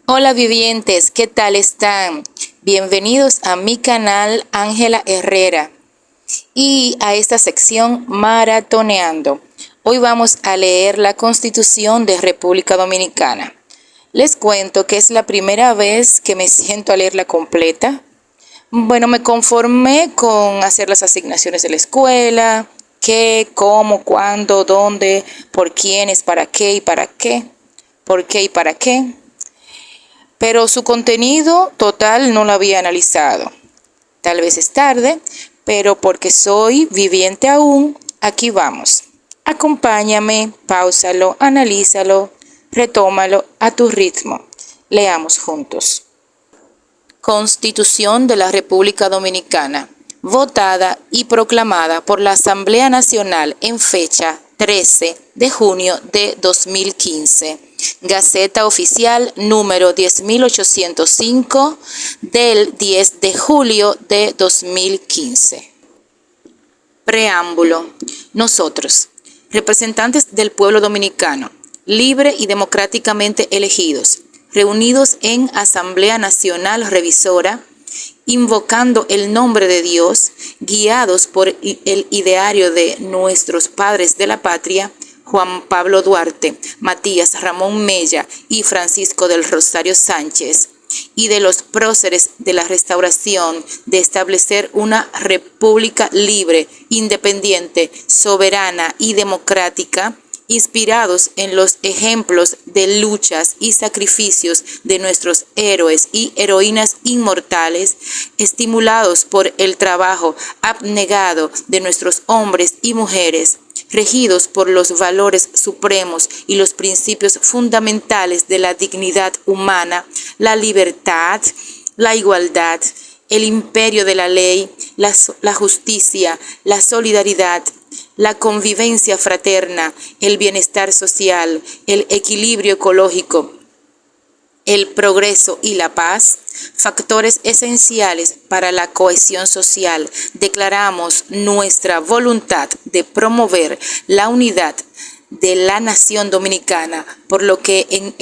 Hola vivientes, ¿qué tal están? Bienvenidos a mi canal Ángela Herrera y a esta sección Maratoneando. Hoy vamos a leer la Constitución de República Dominicana. Les cuento que es la primera vez que me siento a leerla completa. Bueno, me conformé con hacer las asignaciones de la escuela, qué, cómo, cuándo, dónde, por quiénes, para qué y para qué, por qué y para qué. Pero su contenido total no lo había analizado. Tal vez es tarde, pero porque soy viviente aún, aquí vamos. Acompáñame, páusalo, analízalo, retómalo a tu ritmo. Leamos juntos. Constitución de la República Dominicana, votada y proclamada por la Asamblea Nacional en fecha 13 de junio de 2015. Gaceta Oficial número 10.805 del 10 de julio de 2015. Preámbulo. Nosotros, representantes del pueblo dominicano, libre y democráticamente elegidos, reunidos en Asamblea Nacional Revisora, invocando el nombre de Dios, guiados por el ideario de nuestros padres de la patria, Juan Pablo Duarte, Matías Ramón Mella y Francisco del Rosario Sánchez, y de los próceres de la restauración, de establecer una república libre, independiente, soberana y democrática, inspirados en los ejemplos de luchas y sacrificios de nuestros héroes y heroínas inmortales, estimulados por el trabajo abnegado de nuestros hombres y mujeres, regidos por los valores supremos y los principios fundamentales de la dignidad humana, la libertad, la igualdad, el imperio de la ley, la justicia, la solidaridad, la convivencia fraterna, el bienestar social, el equilibrio ecológico, el progreso y la paz, factores esenciales para la cohesión social, declaramos nuestra voluntad de promover la unidad de la nación dominicana, por lo que en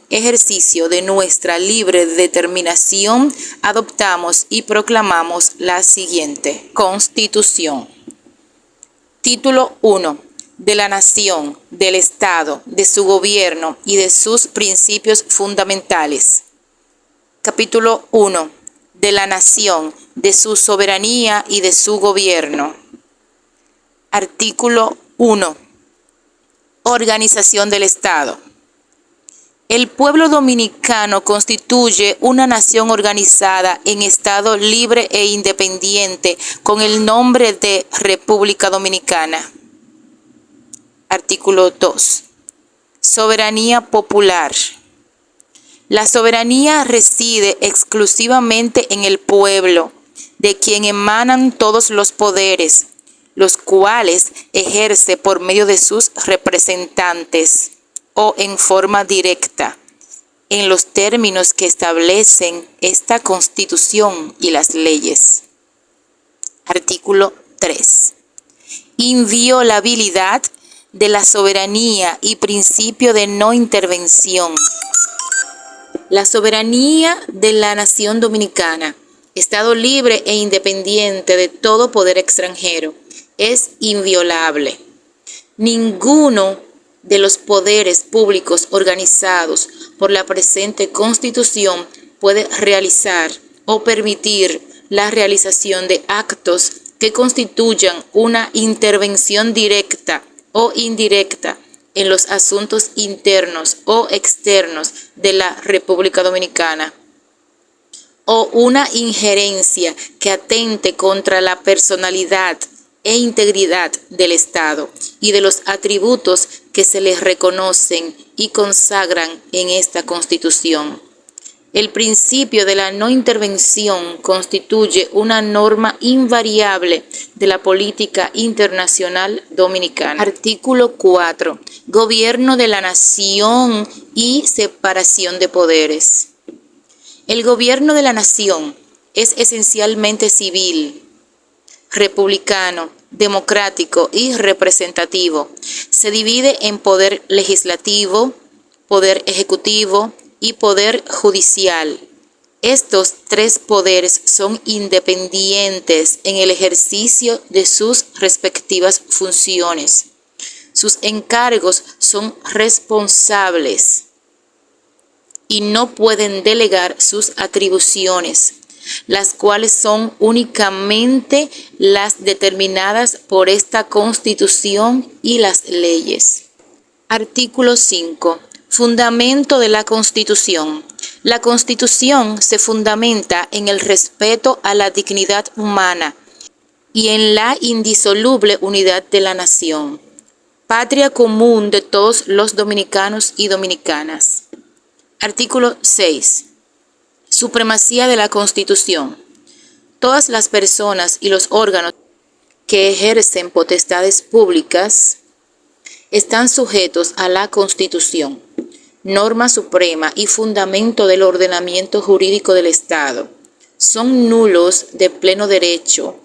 ejercicio de nuestra libre determinación adoptamos y proclamamos la siguiente Constitución. Título 1. De la nación, del Estado, de su gobierno y de sus principios fundamentales. Capítulo 1. De la nación, de su soberanía y de su gobierno. Artículo 1. Organización del Estado. El pueblo dominicano constituye una nación organizada en Estado libre e independiente con el nombre de República Dominicana. Artículo 2. Soberanía popular. La soberanía reside exclusivamente en el pueblo, de quien emanan todos los poderes, los cuales ejerce por medio de sus representantes o en forma directa, en los términos que establecen esta Constitución y las leyes. Artículo 3. Inviolabilidad de la soberanía y principio de no intervención. La soberanía de la nación dominicana, Estado libre e independiente de todo poder extranjero, es inviolable. Ninguno de los poderes públicos organizados por la presente Constitución puede realizar o permitir la realización de actos que constituyan una intervención directa o indirecta en los asuntos internos o externos de la República Dominicana, o una injerencia que atente contra la personalidad e integridad del Estado y de los atributos que se les reconocen y consagran en esta Constitución. El principio de la no intervención constituye una norma invariable de la política internacional dominicana. Artículo 4. Gobierno de la nación y separación de poderes. El gobierno de la nación es esencialmente civil, republicano, democrático y representativo. Se divide en poder legislativo, poder ejecutivo, y poder judicial. Estos tres poderes son independientes en el ejercicio de sus respectivas funciones. Sus encargos son responsables y no pueden delegar sus atribuciones, las cuales son únicamente las determinadas por esta Constitución y las leyes. Artículo 5. Fundamento de la Constitución. La Constitución se fundamenta en el respeto a la dignidad humana y en la indisoluble unidad de la nación, patria común de todos los dominicanos y dominicanas. Artículo 6. Supremacía de la Constitución. Todas las personas y los órganos que ejercen potestades públicas están sujetos a la Constitución, norma suprema y fundamento del ordenamiento jurídico del Estado. Son nulos de pleno derecho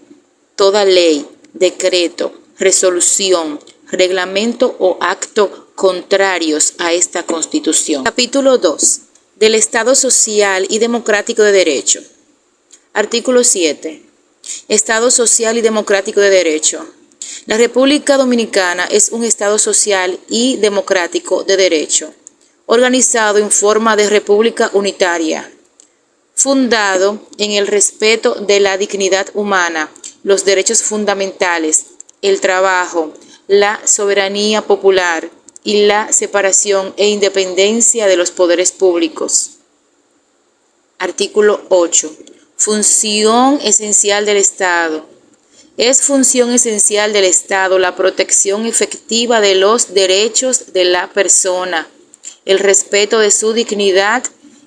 toda ley, decreto, resolución, reglamento o acto contrarios a esta Constitución. Capítulo 2. Del Estado social y democrático de derecho. Artículo 7. Estado social y democrático de derecho. La República Dominicana es un Estado social y democrático de derecho, organizado en forma de república unitaria, fundado en el respeto de la dignidad humana, los derechos fundamentales, el trabajo, la soberanía popular y la separación e independencia de los poderes públicos. Artículo 8. Función esencial del Estado. Es función esencial del Estado la protección efectiva de los derechos de la persona, el respeto de su dignidad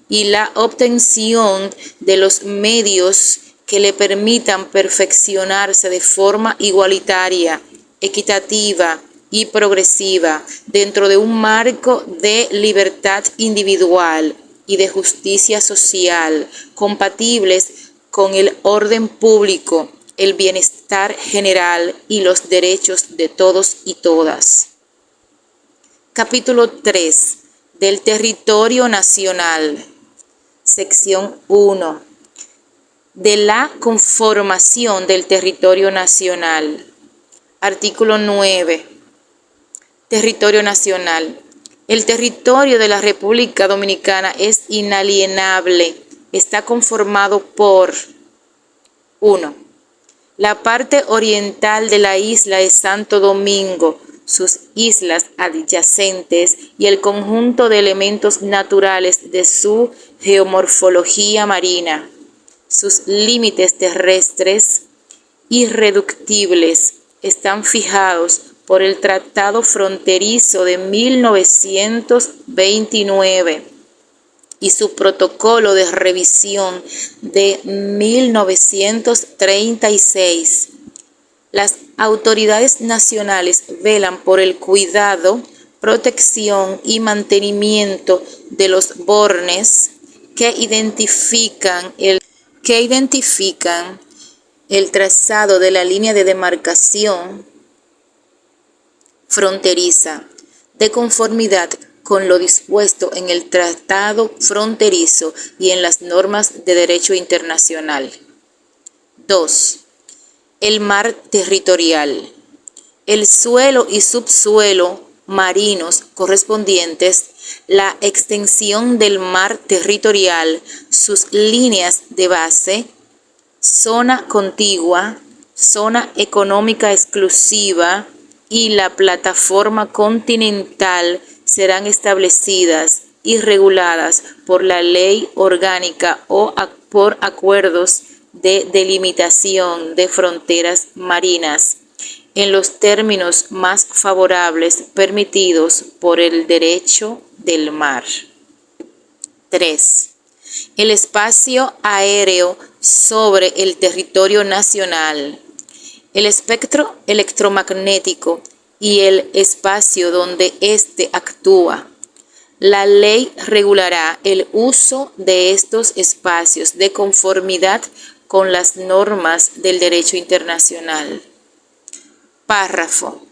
y la obtención de los medios que le permitan perfeccionarse de forma igualitaria, equitativa y progresiva dentro de un marco de libertad individual y de justicia social, compatibles con el orden público, el bienestar general y los derechos de todos y todas. Capítulo 3. Del territorio nacional. Sección 1. De la conformación del territorio nacional. Artículo 9. Territorio nacional. El territorio de la República Dominicana es inalienable. Está conformado por 1. La parte oriental de la isla de Santo Domingo, sus islas adyacentes y el conjunto de elementos naturales de su geomorfología marina, sus límites terrestres irreductibles están fijados por el Tratado Fronterizo de 1929 y su protocolo de revisión de 1936. Las autoridades nacionales velan por el cuidado, protección y mantenimiento de los bornes que identifican el trazado de la línea de demarcación fronteriza, de conformidad con lo dispuesto en el Tratado Fronterizo y en las normas de derecho internacional. 2. El mar territorial. El suelo y subsuelo marinos correspondientes, la extensión del mar territorial, sus líneas de base, zona contigua, zona económica exclusiva y la plataforma continental serán establecidas y reguladas por la ley orgánica o por acuerdos de delimitación de fronteras marinas en los términos más favorables permitidos por el derecho del mar. 3. El espacio aéreo sobre el territorio nacional, el espectro electromagnético y el espacio donde éste actúa. La ley regulará el uso de estos espacios de conformidad con las normas del derecho internacional. Párrafo.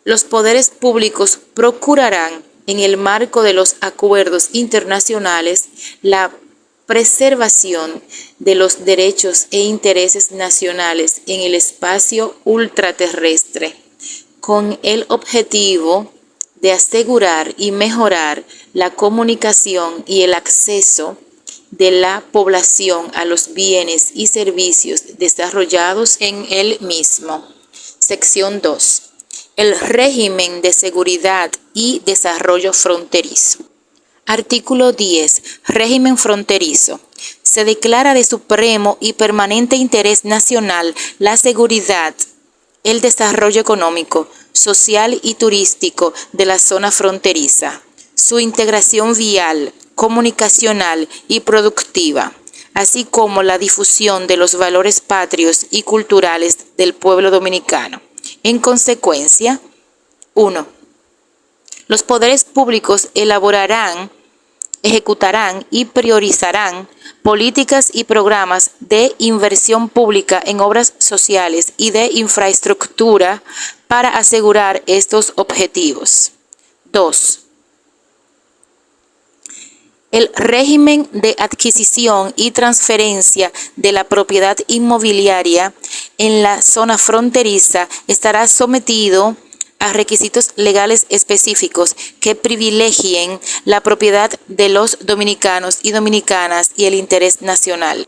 Los poderes públicos procurarán, en el marco de los acuerdos internacionales, la preservación de los derechos e intereses nacionales en el espacio ultraterrestre, con el objetivo de asegurar y mejorar la comunicación y el acceso de la población a los bienes y servicios desarrollados en el mismo. Sección 2. El régimen de seguridad y desarrollo fronterizo. Artículo 10. Régimen fronterizo. Se declara de supremo y permanente interés nacional la seguridad, el desarrollo económico, social y turístico de la zona fronteriza, su integración vial, comunicacional y productiva, así como la difusión de los valores patrios y culturales del pueblo dominicano. En consecuencia, 1. Los poderes públicos elaborarán, ejecutarán y priorizarán políticas y programas de inversión pública en obras sociales y de infraestructura para asegurar estos objetivos. 2. El régimen de adquisición y transferencia de la propiedad inmobiliaria en la zona fronteriza estará sometido a requisitos legales específicos que privilegien la propiedad de los dominicanos y dominicanas y el interés nacional.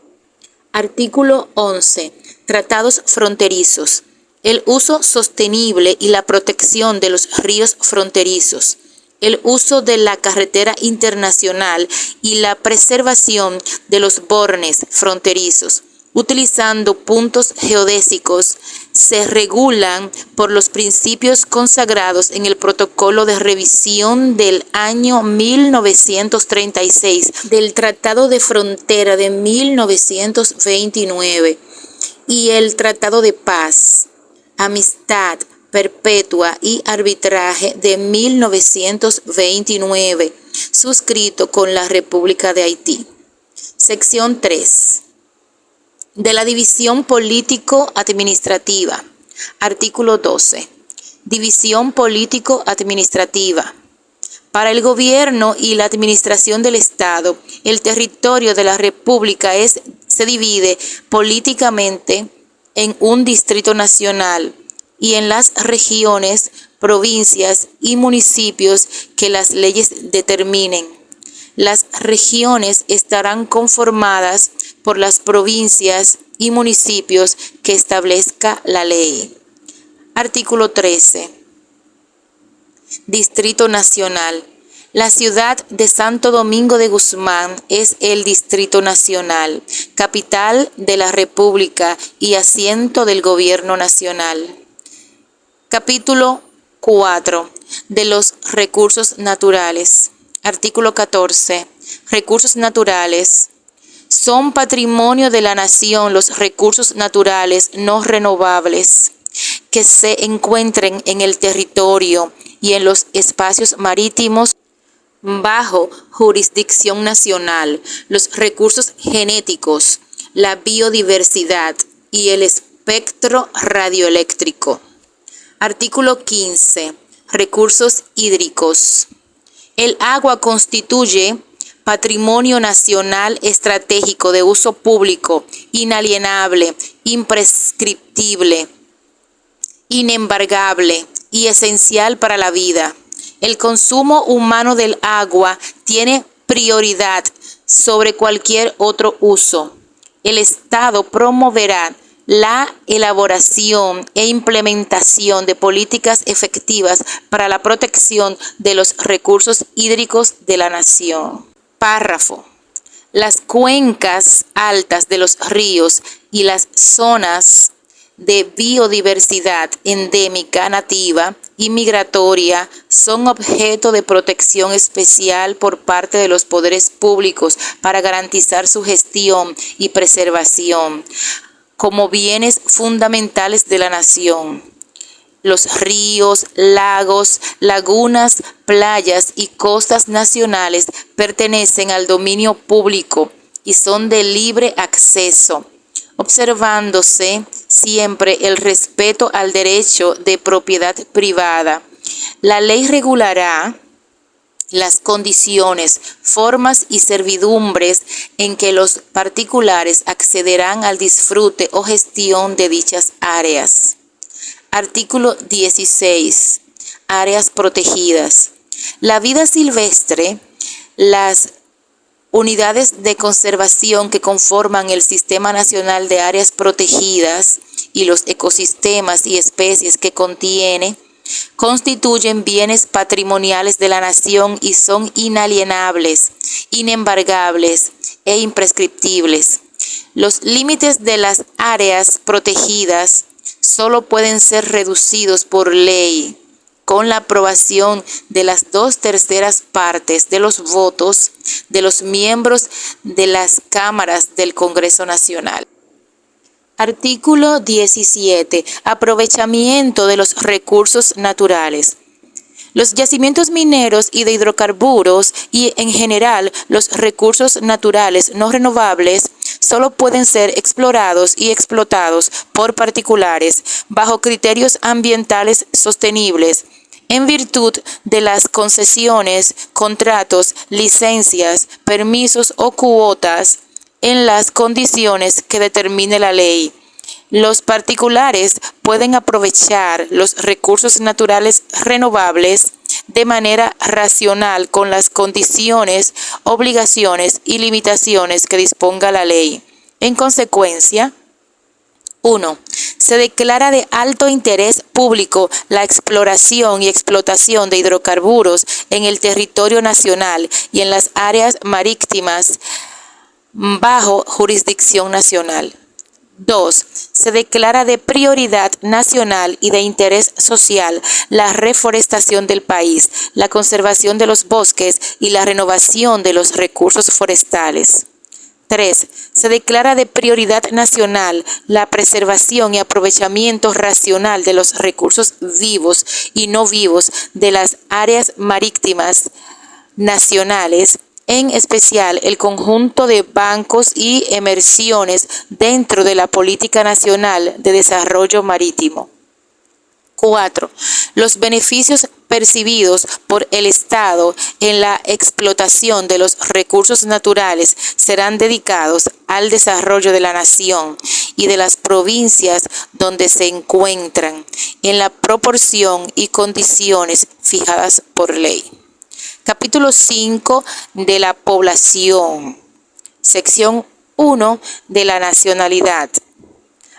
Artículo 11. Tratados fronterizos. El uso sostenible y la protección de los ríos fronterizos, el uso de la carretera internacional y la preservación de los bornes fronterizos, utilizando puntos geodésicos, se regulan por los principios consagrados en el Protocolo de Revisión del año 1936 del Tratado de Frontera de 1929 y el Tratado de Paz, Amistad Perpetua y Arbitraje de 1929, suscrito con la República de Haití. Sección 3. De la División Político-Administrativa. Artículo 12. División Político-Administrativa. Para el gobierno y la administración del Estado, el territorio de la República se divide políticamente en un distrito nacional y en las regiones, provincias y municipios que las leyes determinen. Las regiones estarán conformadas por las provincias y municipios que establezca la ley. Artículo 13. Distrito Nacional. La ciudad de Santo Domingo de Guzmán es el Distrito Nacional, capital de la República y asiento del Gobierno Nacional. Capítulo 4. De los recursos naturales. Artículo 14. Recursos naturales. Son patrimonio de la nación los recursos naturales no renovables que se encuentren en el territorio y en los espacios marítimos bajo jurisdicción nacional, los recursos genéticos, la biodiversidad y el espectro radioeléctrico. Artículo 15. Recursos hídricos. El agua constituye patrimonio nacional estratégico de uso público, inalienable, imprescriptible, inembargable y esencial para la vida. El consumo humano del agua tiene prioridad sobre cualquier otro uso. El Estado promoverá la elaboración e implementación de políticas efectivas para la protección de los recursos hídricos de la nación. Párrafo. Las cuencas altas de los ríos y las zonas de biodiversidad endémica nativa y migratoria son objeto de protección especial por parte de los poderes públicos para garantizar su gestión y preservación como bienes fundamentales de la nación. Los ríos, lagos, lagunas, playas y costas nacionales pertenecen al dominio público y son de libre acceso, observándose siempre el respeto al derecho de propiedad privada. La ley regulará las condiciones, formas y servidumbres en que los particulares accederán al disfrute o gestión de dichas áreas. Artículo 16. Áreas protegidas. La vida silvestre, las unidades de conservación que conforman el Sistema Nacional de Áreas Protegidas y los ecosistemas y especies que contiene, constituyen bienes patrimoniales de la nación y son inalienables, inembargables e imprescriptibles. Los límites de las áreas protegidas solo pueden ser reducidos por ley, con la aprobación de las 2/3 partes de los votos de los miembros de las cámaras del Congreso Nacional. Artículo 17. Aprovechamiento de los recursos naturales. Los yacimientos mineros y de hidrocarburos y, en general, los recursos naturales no renovables solo pueden ser explorados y explotados por particulares bajo criterios ambientales sostenibles, en virtud de las concesiones, contratos, licencias, permisos o cuotas en las condiciones que determine la ley. Los particulares pueden aprovechar los recursos naturales renovables de manera racional con las condiciones, obligaciones y limitaciones que disponga la ley. En consecuencia, 1. Se declara de alto interés público la exploración y explotación de hidrocarburos en el territorio nacional y en las áreas marítimas bajo jurisdicción nacional. 2. Se declara de prioridad nacional y de interés social la reforestación del país, la conservación de los bosques y la renovación de los recursos forestales. 3. Se declara de prioridad nacional la preservación y aprovechamiento racional de los recursos vivos y no vivos de las áreas marítimas nacionales, en especial el conjunto de bancos y emersiones dentro de la Política Nacional de Desarrollo Marítimo. 4. Los beneficios percibidos por el Estado en la explotación de los recursos naturales serán dedicados al desarrollo de la nación y de las provincias donde se encuentran, en la proporción y condiciones fijadas por ley. Capítulo 5 de la población. Sección 1 de la nacionalidad.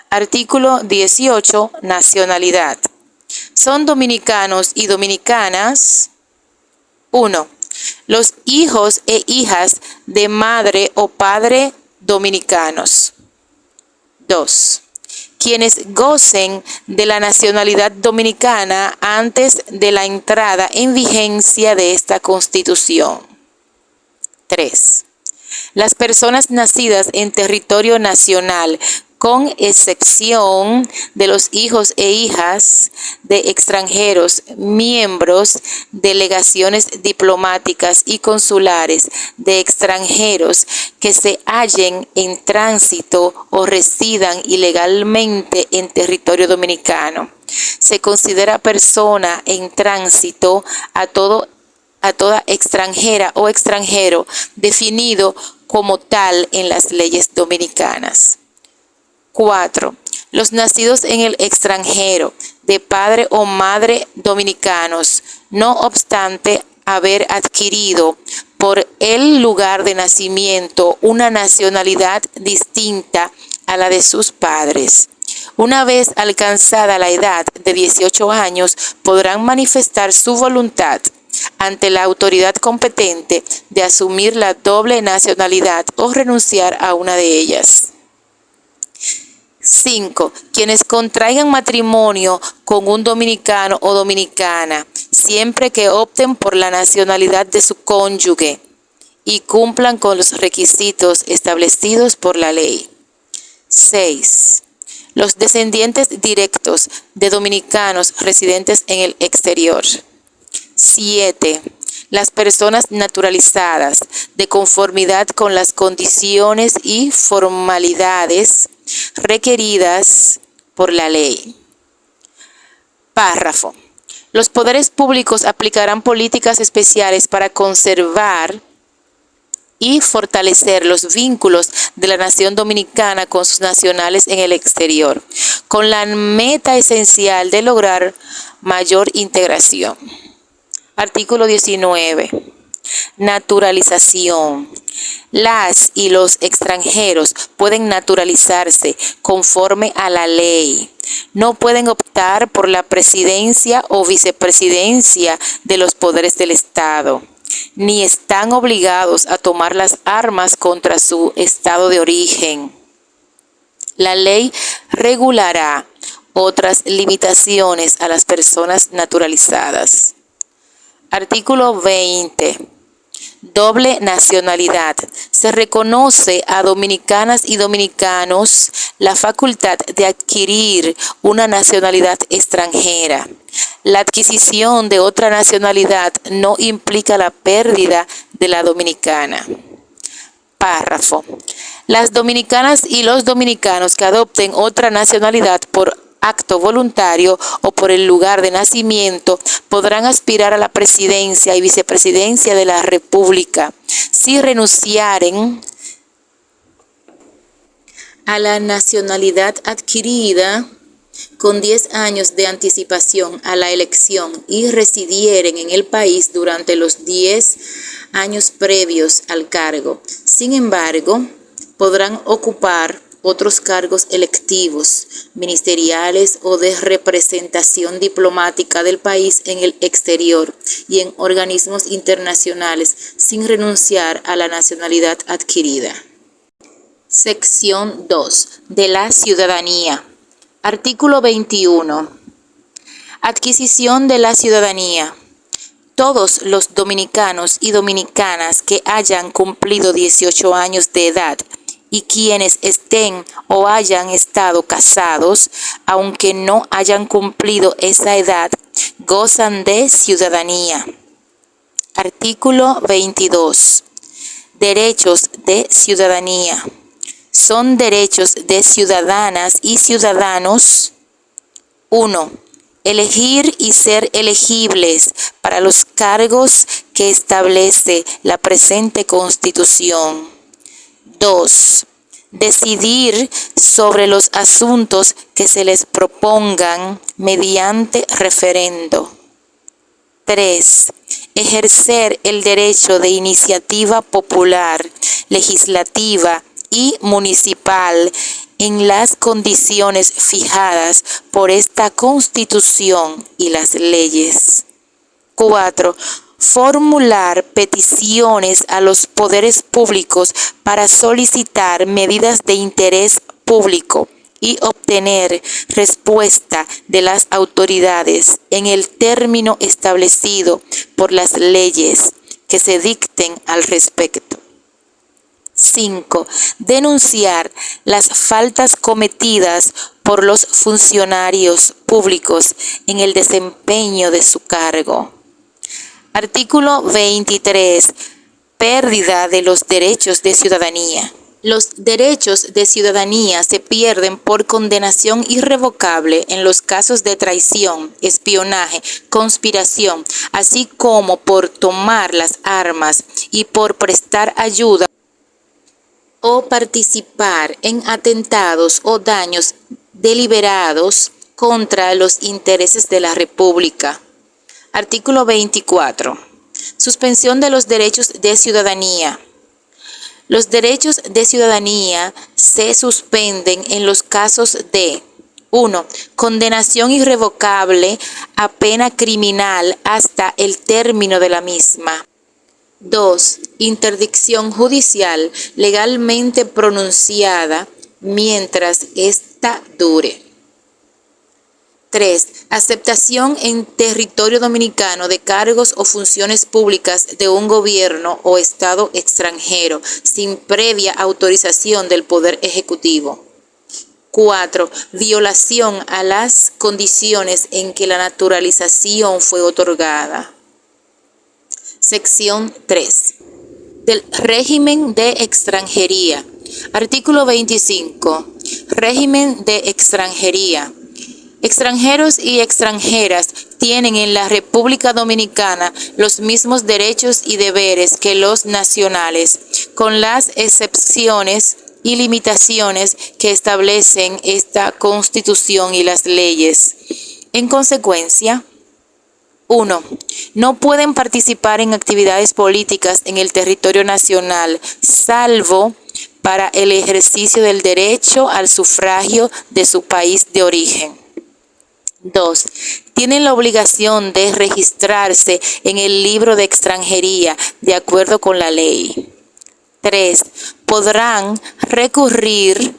Artículo 18. Nacionalidad. Son dominicanos y dominicanas. 1. Los hijos e hijas de madre o padre dominicanos. 2. Quienes gocen de la nacionalidad dominicana antes de la entrada en vigencia de esta Constitución. 3. Las personas nacidas en territorio nacional, con excepción de los hijos e hijas de extranjeros, miembros, delegaciones diplomáticas y consulares de extranjeros que se hallen en tránsito o residan ilegalmente en territorio dominicano. Se considera persona en tránsito a toda extranjera o extranjero definido como tal en las leyes dominicanas. 4. Los nacidos en el extranjero, de padre o madre dominicanos, no obstante haber adquirido por el lugar de nacimiento una nacionalidad distinta a la de sus padres. Una vez alcanzada la edad de 18 años, podrán manifestar su voluntad ante la autoridad competente de asumir la doble nacionalidad o renunciar a una de ellas. 5. Quienes contraigan matrimonio con un dominicano o dominicana, siempre que opten por la nacionalidad de su cónyuge y cumplan con los requisitos establecidos por la ley. 6. Los descendientes directos de dominicanos residentes en el exterior. 7. Las personas naturalizadas de conformidad con las condiciones y formalidades requeridas por la ley. Párrafo. Los poderes públicos aplicarán políticas especiales para conservar y fortalecer los vínculos de la nación dominicana con sus nacionales en el exterior, con la meta esencial de lograr mayor integración. Artículo 19. Naturalización. Las y los extranjeros pueden naturalizarse conforme a la ley. No pueden optar por la presidencia o vicepresidencia de los poderes del Estado, ni están obligados a tomar las armas contra su estado de origen. La ley regulará otras limitaciones a las personas naturalizadas. Artículo 20. Doble nacionalidad. Se reconoce a dominicanas y dominicanos la facultad de adquirir una nacionalidad extranjera. La adquisición de otra nacionalidad no implica la pérdida de la dominicana. Párrafo. Las dominicanas y los dominicanos que adopten otra nacionalidad por acto voluntario o por el lugar de nacimiento podrán aspirar a la presidencia y vicepresidencia de la República si renunciaren a la nacionalidad adquirida con 10 años de anticipación a la elección y residieren en el país durante los 10 años previos al cargo. Sin embargo, podrán ocupar otros cargos electivos, ministeriales o de representación diplomática del país en el exterior y en organismos internacionales sin renunciar a la nacionalidad adquirida. Sección 2. De la ciudadanía. Artículo 21. Adquisición de la ciudadanía. Todos los dominicanos y dominicanas que hayan cumplido 18 años de edad y quienes estén o hayan estado casados, aunque no hayan cumplido esa edad, gozan de ciudadanía. Artículo 22. Derechos de ciudadanía. Son derechos de ciudadanas y ciudadanos. 1. Elegir y ser elegibles para los cargos que establece la presente Constitución. 2. Decidir sobre los asuntos que se les propongan mediante referendo. 3. Ejercer el derecho de iniciativa popular, legislativa y municipal en las condiciones fijadas por esta Constitución y las leyes. 4. Formular peticiones a los poderes públicos para solicitar medidas de interés público y obtener respuesta de las autoridades en el término establecido por las leyes que se dicten al respecto. 5. Denunciar las faltas cometidas por los funcionarios públicos en el desempeño de su cargo. Artículo 23. Pérdida de los derechos de ciudadanía. Los derechos de ciudadanía se pierden por condenación irrevocable en los casos de traición, espionaje, conspiración, así como por tomar las armas y por prestar ayuda o participar en atentados o daños deliberados contra los intereses de la República. Artículo 24. Suspensión de los derechos de ciudadanía. Los derechos de ciudadanía se suspenden en los casos de 1. Condenación irrevocable a pena criminal hasta el término de la misma. 2. Interdicción judicial legalmente pronunciada mientras ésta dure. 3. Aceptación en territorio dominicano de cargos o funciones públicas de un gobierno o estado extranjero sin previa autorización del Poder Ejecutivo. 4. Violación a las condiciones en que la naturalización fue otorgada. Sección 3. Del régimen de extranjería. Artículo 25. Régimen de extranjería. Extranjeros y extranjeras tienen en la República Dominicana los mismos derechos y deberes que los nacionales, con las excepciones y limitaciones que establecen esta Constitución y las leyes. En consecuencia, 1. No pueden participar en actividades políticas en el territorio nacional, salvo para el ejercicio del derecho al sufragio de su país de origen. 2. Tienen la obligación de registrarse en el libro de extranjería de acuerdo con la ley. 3. Podrán recurrir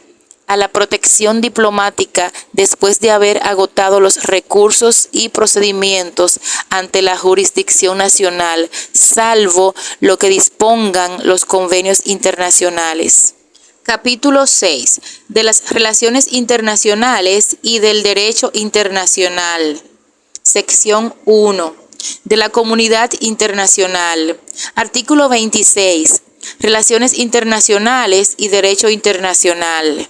a la protección diplomática después de haber agotado los recursos y procedimientos ante la jurisdicción nacional, salvo lo que dispongan los convenios internacionales. Capítulo 6. De las relaciones internacionales y del derecho internacional. Sección 1. De la comunidad internacional. Artículo 26. Relaciones internacionales y derecho internacional.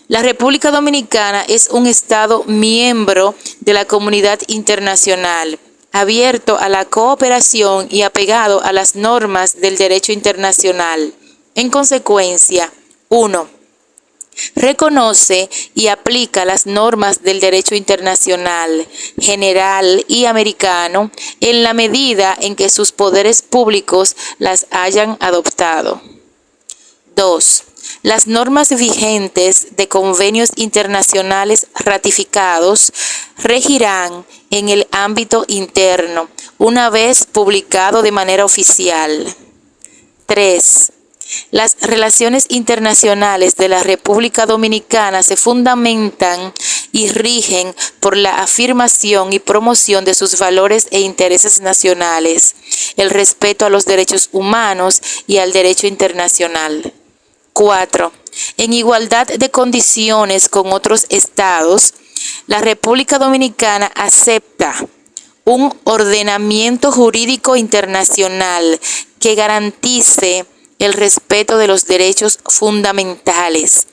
La República Dominicana es un Estado miembro de la comunidad internacional, abierto a la cooperación y apegado a las normas del derecho internacional. En consecuencia, 1. Reconoce y aplica las normas del derecho internacional, general y americano en la medida en que sus poderes públicos las hayan adoptado. 2. Las normas vigentes de convenios internacionales ratificados regirán en el ámbito interno, una vez publicado de manera oficial. 3. Las relaciones internacionales de la República Dominicana se fundamentan y rigen por la afirmación y promoción de sus valores e intereses nacionales, el respeto a los derechos humanos y al derecho internacional. 4. En igualdad de condiciones con otros estados, la República Dominicana acepta un ordenamiento jurídico internacional que garantice el respeto de los derechos fundamentales,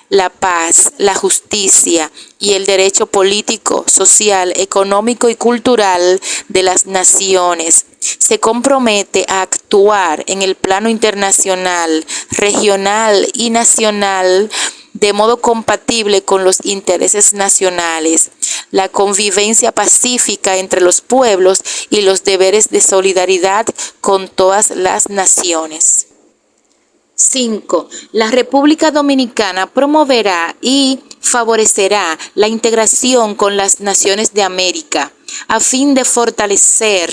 la paz, la justicia y el derecho político, social, económico y cultural de las naciones. Se compromete a actuar en el plano internacional, regional y nacional de modo compatible con los intereses nacionales, la convivencia pacífica entre los pueblos y los deberes de solidaridad con todas las naciones. 5. La República Dominicana promoverá y favorecerá la integración con las naciones de América a fin de fortalecer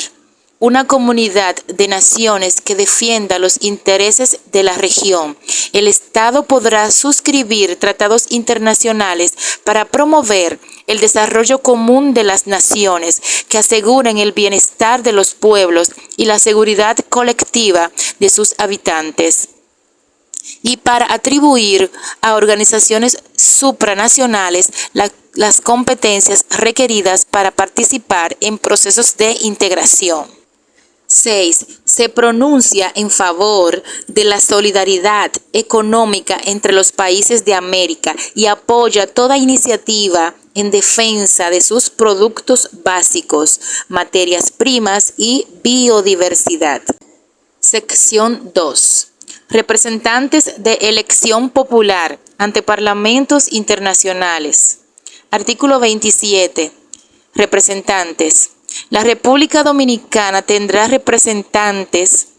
una comunidad de naciones que defienda los intereses de la región. El Estado podrá suscribir tratados internacionales para promover el desarrollo común de las naciones que aseguren el bienestar de los pueblos y la seguridad colectiva de sus habitantes, y para atribuir a organizaciones supranacionales las competencias requeridas para participar en procesos de integración. 6. Se pronuncia en favor de la solidaridad económica entre los países de América y apoya toda iniciativa en defensa de sus productos básicos, materias primas y biodiversidad. Sección 2. Representantes de elección popular ante parlamentos internacionales. Artículo 27. Representantes. La República Dominicana tendrá representantes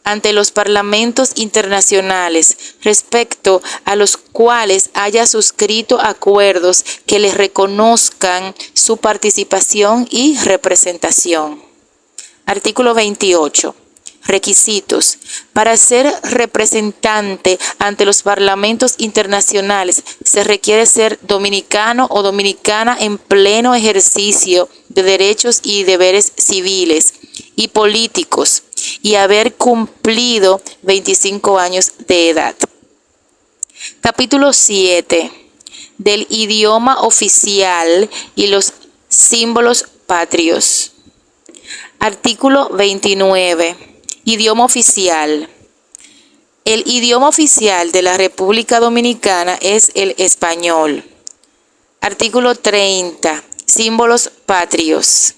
ante los parlamentos internacionales respecto a los cuales haya suscrito acuerdos que les reconozcan su participación y representación. Artículo 28. Requisitos. Para ser representante ante los parlamentos internacionales se requiere ser dominicano o dominicana en pleno ejercicio de derechos y deberes civiles y políticos y haber cumplido 25 años de edad. Capítulo 7. Del idioma oficial y los símbolos patrios. Artículo 29. Idioma oficial. El idioma oficial de la República Dominicana es el español. Artículo 30. Símbolos patrios.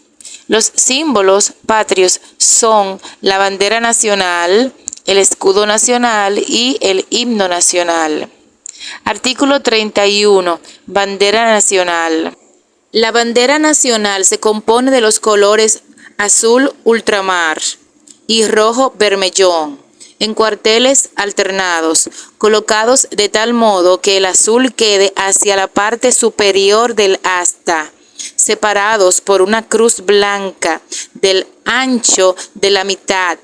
Los símbolos patrios son la bandera nacional, el escudo nacional y el himno nacional. Artículo 31. Bandera nacional. La bandera nacional se compone de los colores azul ultramar y rojo bermellón, en cuarteles alternados, colocados de tal modo que el azul quede hacia la parte superior del asta, separados por una cruz blanca del ancho de la mitad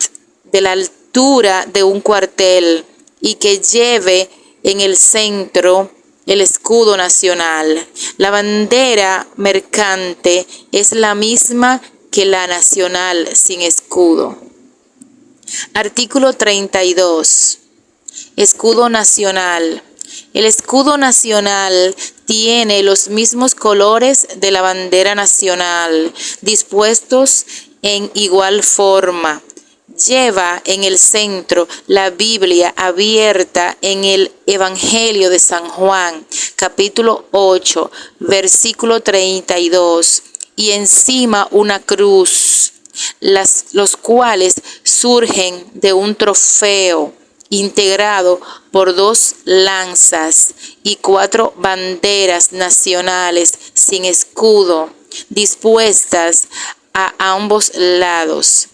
de la altura de un cuartel y que lleve en el centro el escudo nacional. La bandera mercante es la misma que la nacional sin escudo. Artículo 32. Escudo nacional. El escudo nacional tiene los mismos colores de la bandera nacional, dispuestos en igual forma. Lleva en el centro la Biblia abierta en el Evangelio de San Juan, capítulo 8, versículo 32, y encima una cruz, los cuales surgen de un trofeo integrado por 2 lanzas y 4 banderas nacionales sin escudo, dispuestas a ambos lados.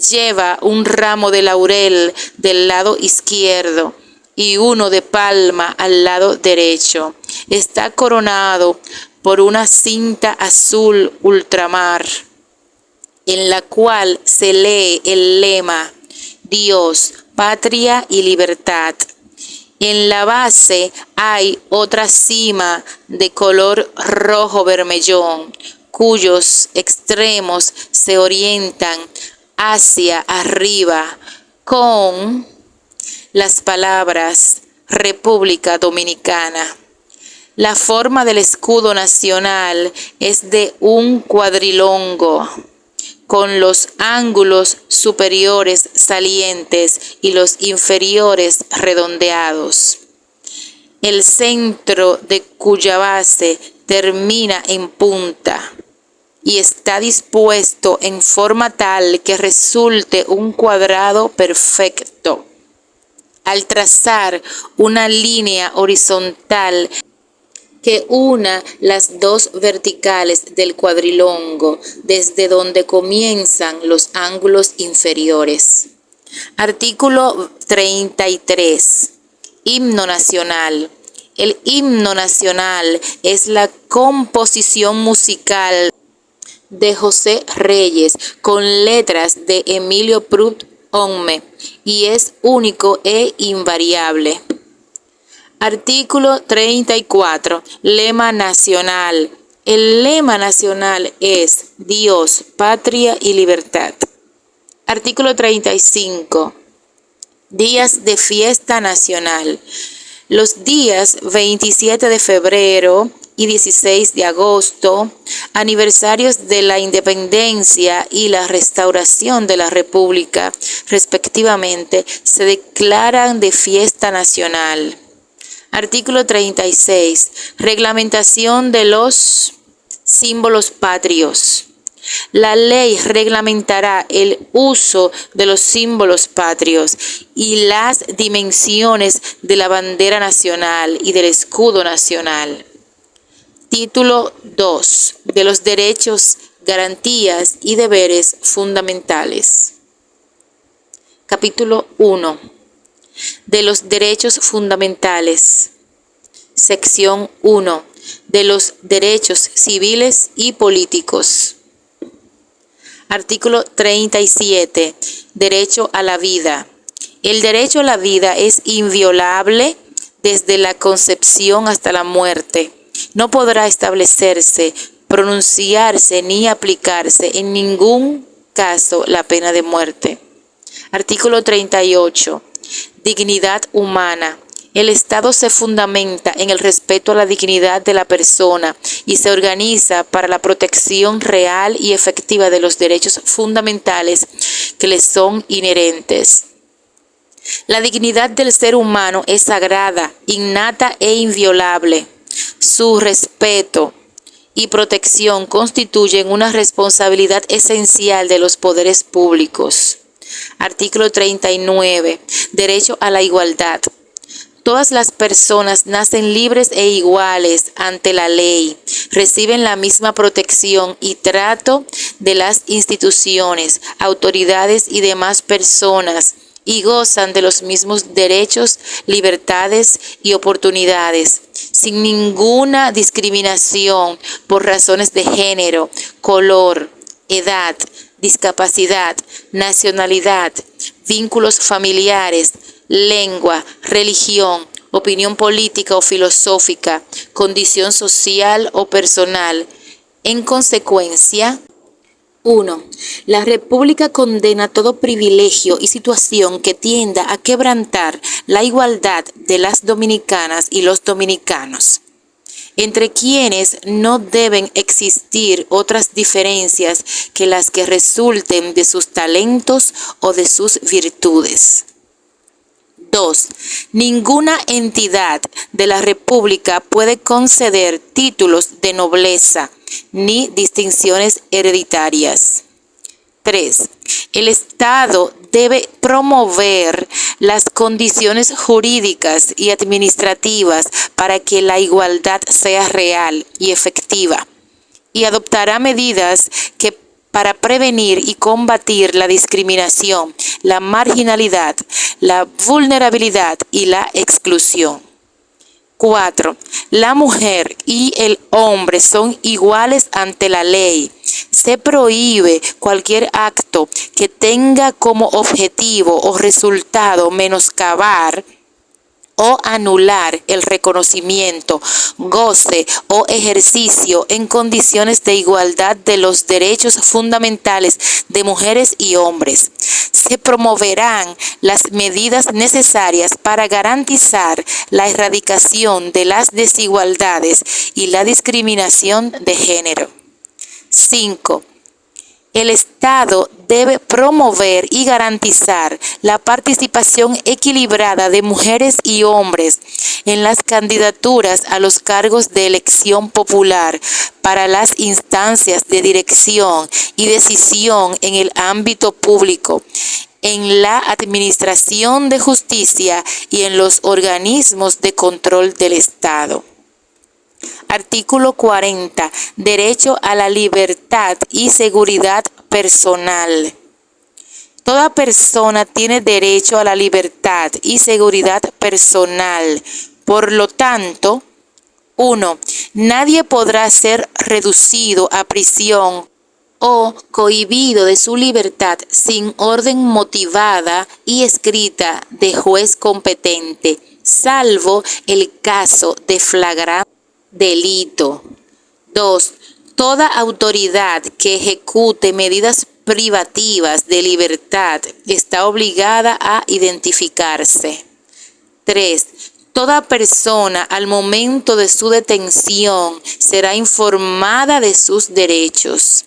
Lleva un ramo de laurel del lado izquierdo y uno de palma al lado derecho. Está coronado por una cinta azul ultramar, en la cual se lee el lema Dios, patria y libertad. En la base hay otra cima de color rojo bermellón, cuyos extremos se orientan hacia arriba con las palabras República Dominicana. La forma del escudo nacional es de un cuadrilongo, con los ángulos superiores salientes y los inferiores redondeados, el centro de cuya base termina en punta y está dispuesto en forma tal que resulte un cuadrado perfecto. Al trazar una línea horizontal que una las 2 verticales del cuadrilongo, desde donde comienzan los ángulos inferiores. Artículo 33. Himno nacional. El himno nacional es la composición musical de José Reyes con letras de Emilio Prutt Onme y es único e invariable. Artículo 34. Lema nacional. El lema nacional es Dios, patria y libertad. Artículo 35. Días de fiesta nacional. Los días 27 de febrero y 16 de agosto, aniversarios de la independencia y la restauración de la República, respectivamente, se declaran de fiesta nacional. Artículo 36. Reglamentación de los símbolos patrios. La ley reglamentará el uso de los símbolos patrios y las dimensiones de la bandera nacional y del escudo nacional. Título 2. De los derechos, garantías y deberes fundamentales. Capítulo 1. De los derechos fundamentales. Sección 1. De los derechos civiles y políticos. Artículo 37. Derecho a la vida. El derecho a la vida es inviolable desde la concepción hasta la muerte. No podrá establecerse, pronunciarse ni aplicarse en ningún caso la pena de muerte. Artículo 38. Dignidad humana. El Estado se fundamenta en el respeto a la dignidad de la persona y se organiza para la protección real y efectiva de los derechos fundamentales que le son inherentes. La dignidad del ser humano es sagrada, innata e inviolable. Su respeto y protección constituyen una responsabilidad esencial de los poderes públicos. Artículo 39. Derecho a la igualdad. Todas las personas nacen libres e iguales ante la ley, reciben la misma protección y trato de las instituciones, autoridades y demás personas, y gozan de los mismos derechos, libertades y oportunidades, sin ninguna discriminación por razones de género, color, edad, discapacidad, nacionalidad, vínculos familiares, lengua, religión, opinión política o filosófica, condición social o personal. En consecuencia, 1. La República condena todo privilegio y situación que tienda a quebrantar la igualdad de las dominicanas y los dominicanos, entre quienes no deben existir otras diferencias que las que resulten de sus talentos o de sus virtudes. 2. Ninguna entidad de la República puede conceder títulos de nobleza ni distinciones hereditarias. 3. El Estado debe promover las condiciones jurídicas y administrativas para que la igualdad sea real y efectiva, y adoptará medidas para prevenir y combatir la discriminación, la marginalidad, la vulnerabilidad y la exclusión. 4. La mujer y el hombre son iguales ante la ley. Se prohíbe cualquier acto que tenga como objetivo o resultado menoscabar o anular el reconocimiento, goce o ejercicio en condiciones de igualdad de los derechos fundamentales de mujeres y hombres. Se promoverán las medidas necesarias para garantizar la erradicación de las desigualdades y la discriminación de género. 5. El Estado debe promover y garantizar la participación equilibrada de mujeres y hombres en las candidaturas a los cargos de elección popular para las instancias de dirección y decisión en el ámbito público, en la administración de justicia y en los organismos de control del Estado. Artículo 40. Derecho a la libertad y seguridad personal. Toda persona tiene derecho a la libertad y seguridad personal. Por lo tanto, 1. Nadie podrá ser reducido a prisión o cohibido de su libertad sin orden motivada y escrita de juez competente, salvo el caso de flagrante delito. 2. Toda autoridad que ejecute medidas privativas de libertad está obligada a identificarse. 3. Toda persona al momento de su detención será informada de sus derechos.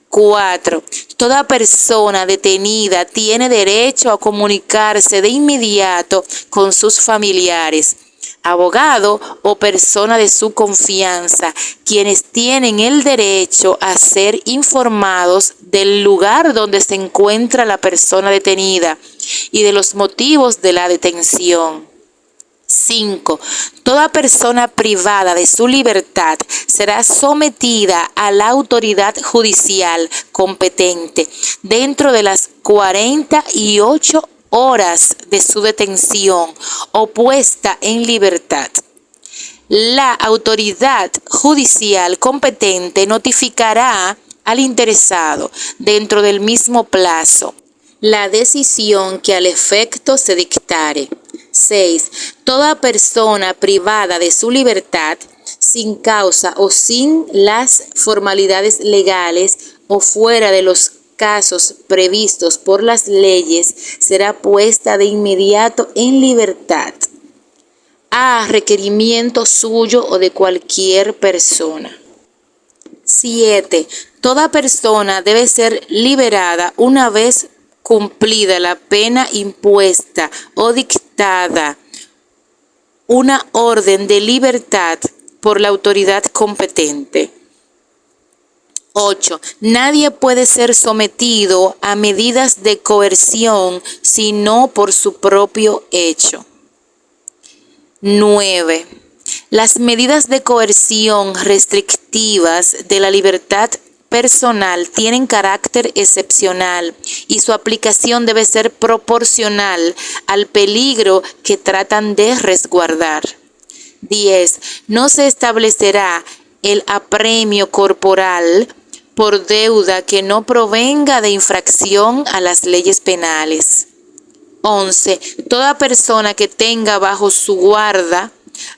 4. Toda persona detenida tiene derecho a comunicarse de inmediato con sus familiares, abogado o persona de su confianza, quienes tienen el derecho a ser informados del lugar donde se encuentra la persona detenida y de los motivos de la detención. 5. Toda persona privada de su libertad será sometida a la autoridad judicial competente dentro de las 48 horas de su detención o puesta en libertad. La autoridad judicial competente notificará al interesado, dentro del mismo plazo, la decisión que al efecto se dictare. 6. Toda persona privada de su libertad, sin causa o sin las formalidades legales o fuera de los casos previstos por las leyes, será puesta de inmediato en libertad, a requerimiento suyo o de cualquier persona. 7. Toda persona debe ser liberada una vez cumplida la pena impuesta o dictada una orden de libertad por la autoridad competente. 8. Nadie puede ser sometido a medidas de coerción sino por su propio hecho. 9. Las medidas de coerción restrictivas de la libertad personal tienen carácter excepcional y su aplicación debe ser proporcional al peligro que tratan de resguardar. 10. No se establecerá el apremio corporal por deuda que no provenga de infracción a las leyes penales. 11. Toda persona que tenga bajo su guarda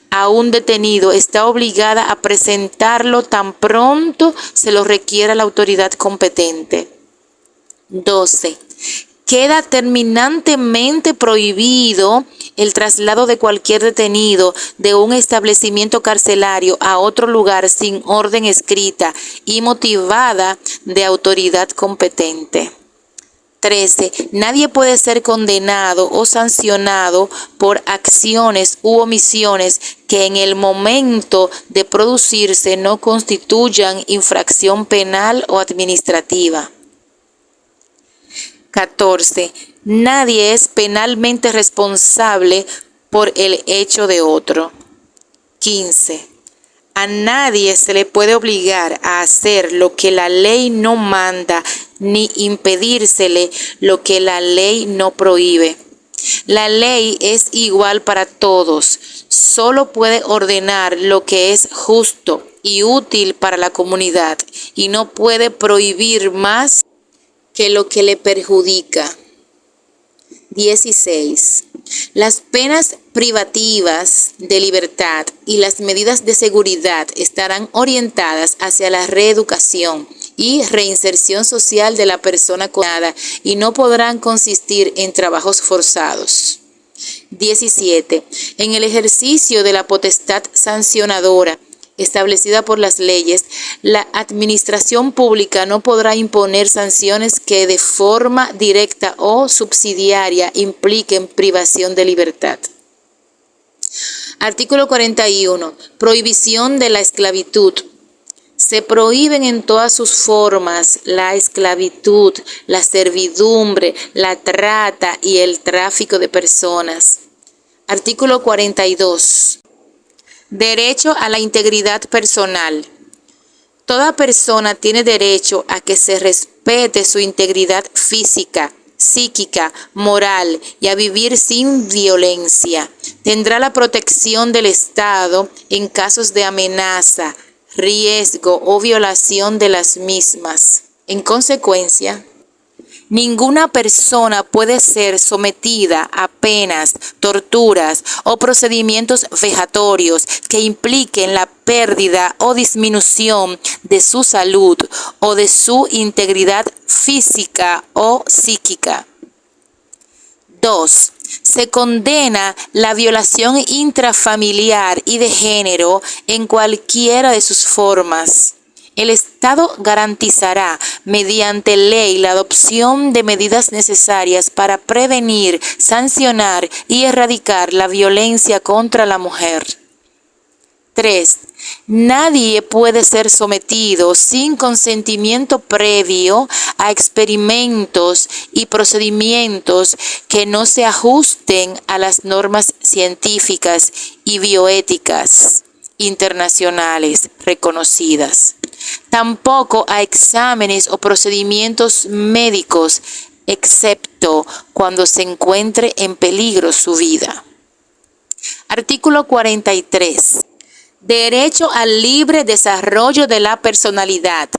a un detenido está obligada a presentarlo tan pronto se lo requiera la autoridad competente. 12. Queda terminantemente prohibido el traslado de cualquier detenido de un establecimiento carcelario a otro lugar sin orden escrita y motivada de autoridad competente. 13. Nadie puede ser condenado o sancionado por acciones u omisiones que en el momento de producirse no constituyan infracción penal o administrativa. 14. Nadie es penalmente responsable por el hecho de otro. 15. A nadie se le puede obligar a hacer lo que la ley no manda, ni impedírsele lo que la ley no prohíbe. La ley es igual para todos, solo puede ordenar lo que es justo y útil para la comunidad, y no puede prohibir más que lo que le perjudica. 16. Las penas privativas de libertad y las medidas de seguridad estarán orientadas hacia la reeducación y reinserción social de la persona condenada y no podrán consistir en trabajos forzados. 17. En el ejercicio de la potestad sancionadora establecida por las leyes, la administración pública no podrá imponer sanciones que de forma directa o subsidiaria impliquen privación de libertad. Artículo 41. Prohibición de la esclavitud. Se prohíben en todas sus formas la esclavitud, la servidumbre, la trata y el tráfico de personas. Artículo 42. Derecho a la integridad personal. Toda persona tiene derecho a que se respete su integridad física, psíquica, moral y a vivir sin violencia. Tendrá la protección del Estado en casos de amenaza, riesgo o violación de las mismas. En consecuencia, ninguna persona puede ser sometida a penas, torturas o procedimientos vejatorios que impliquen la pérdida o disminución de su salud o de su integridad física o psíquica. 2. Se condena la violación intrafamiliar y de género en cualquiera de sus formas. El Estado garantizará mediante ley la adopción de medidas necesarias para prevenir, sancionar y erradicar la violencia contra la mujer. 3. Nadie puede ser sometido sin consentimiento previo a experimentos y procedimientos que no se ajusten a las normas científicas y bioéticas internacionales reconocidas. Tampoco a exámenes o procedimientos médicos, excepto cuando se encuentre en peligro su vida. Artículo 43. Derecho al libre desarrollo de la personalidad.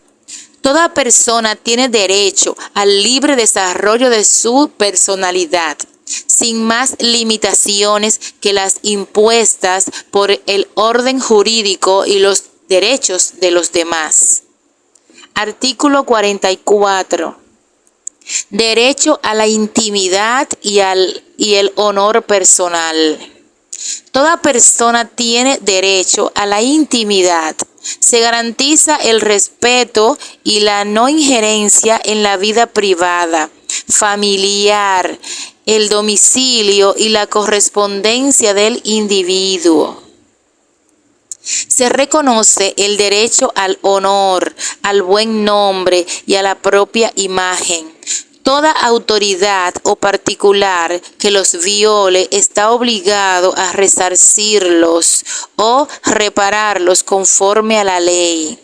Toda persona tiene derecho al libre desarrollo de su personalidad, sin más limitaciones que las impuestas por el orden jurídico y los derechos de los demás. Artículo 44. Derecho a la intimidad y el honor personal. Toda persona tiene derecho a la intimidad. Se garantiza el respeto y la no injerencia en la vida privada, familiar, el domicilio y la correspondencia del individuo. Se reconoce el derecho al honor, al buen nombre y a la propia imagen. Toda autoridad o particular que los viole está obligado a resarcirlos o repararlos conforme a la ley.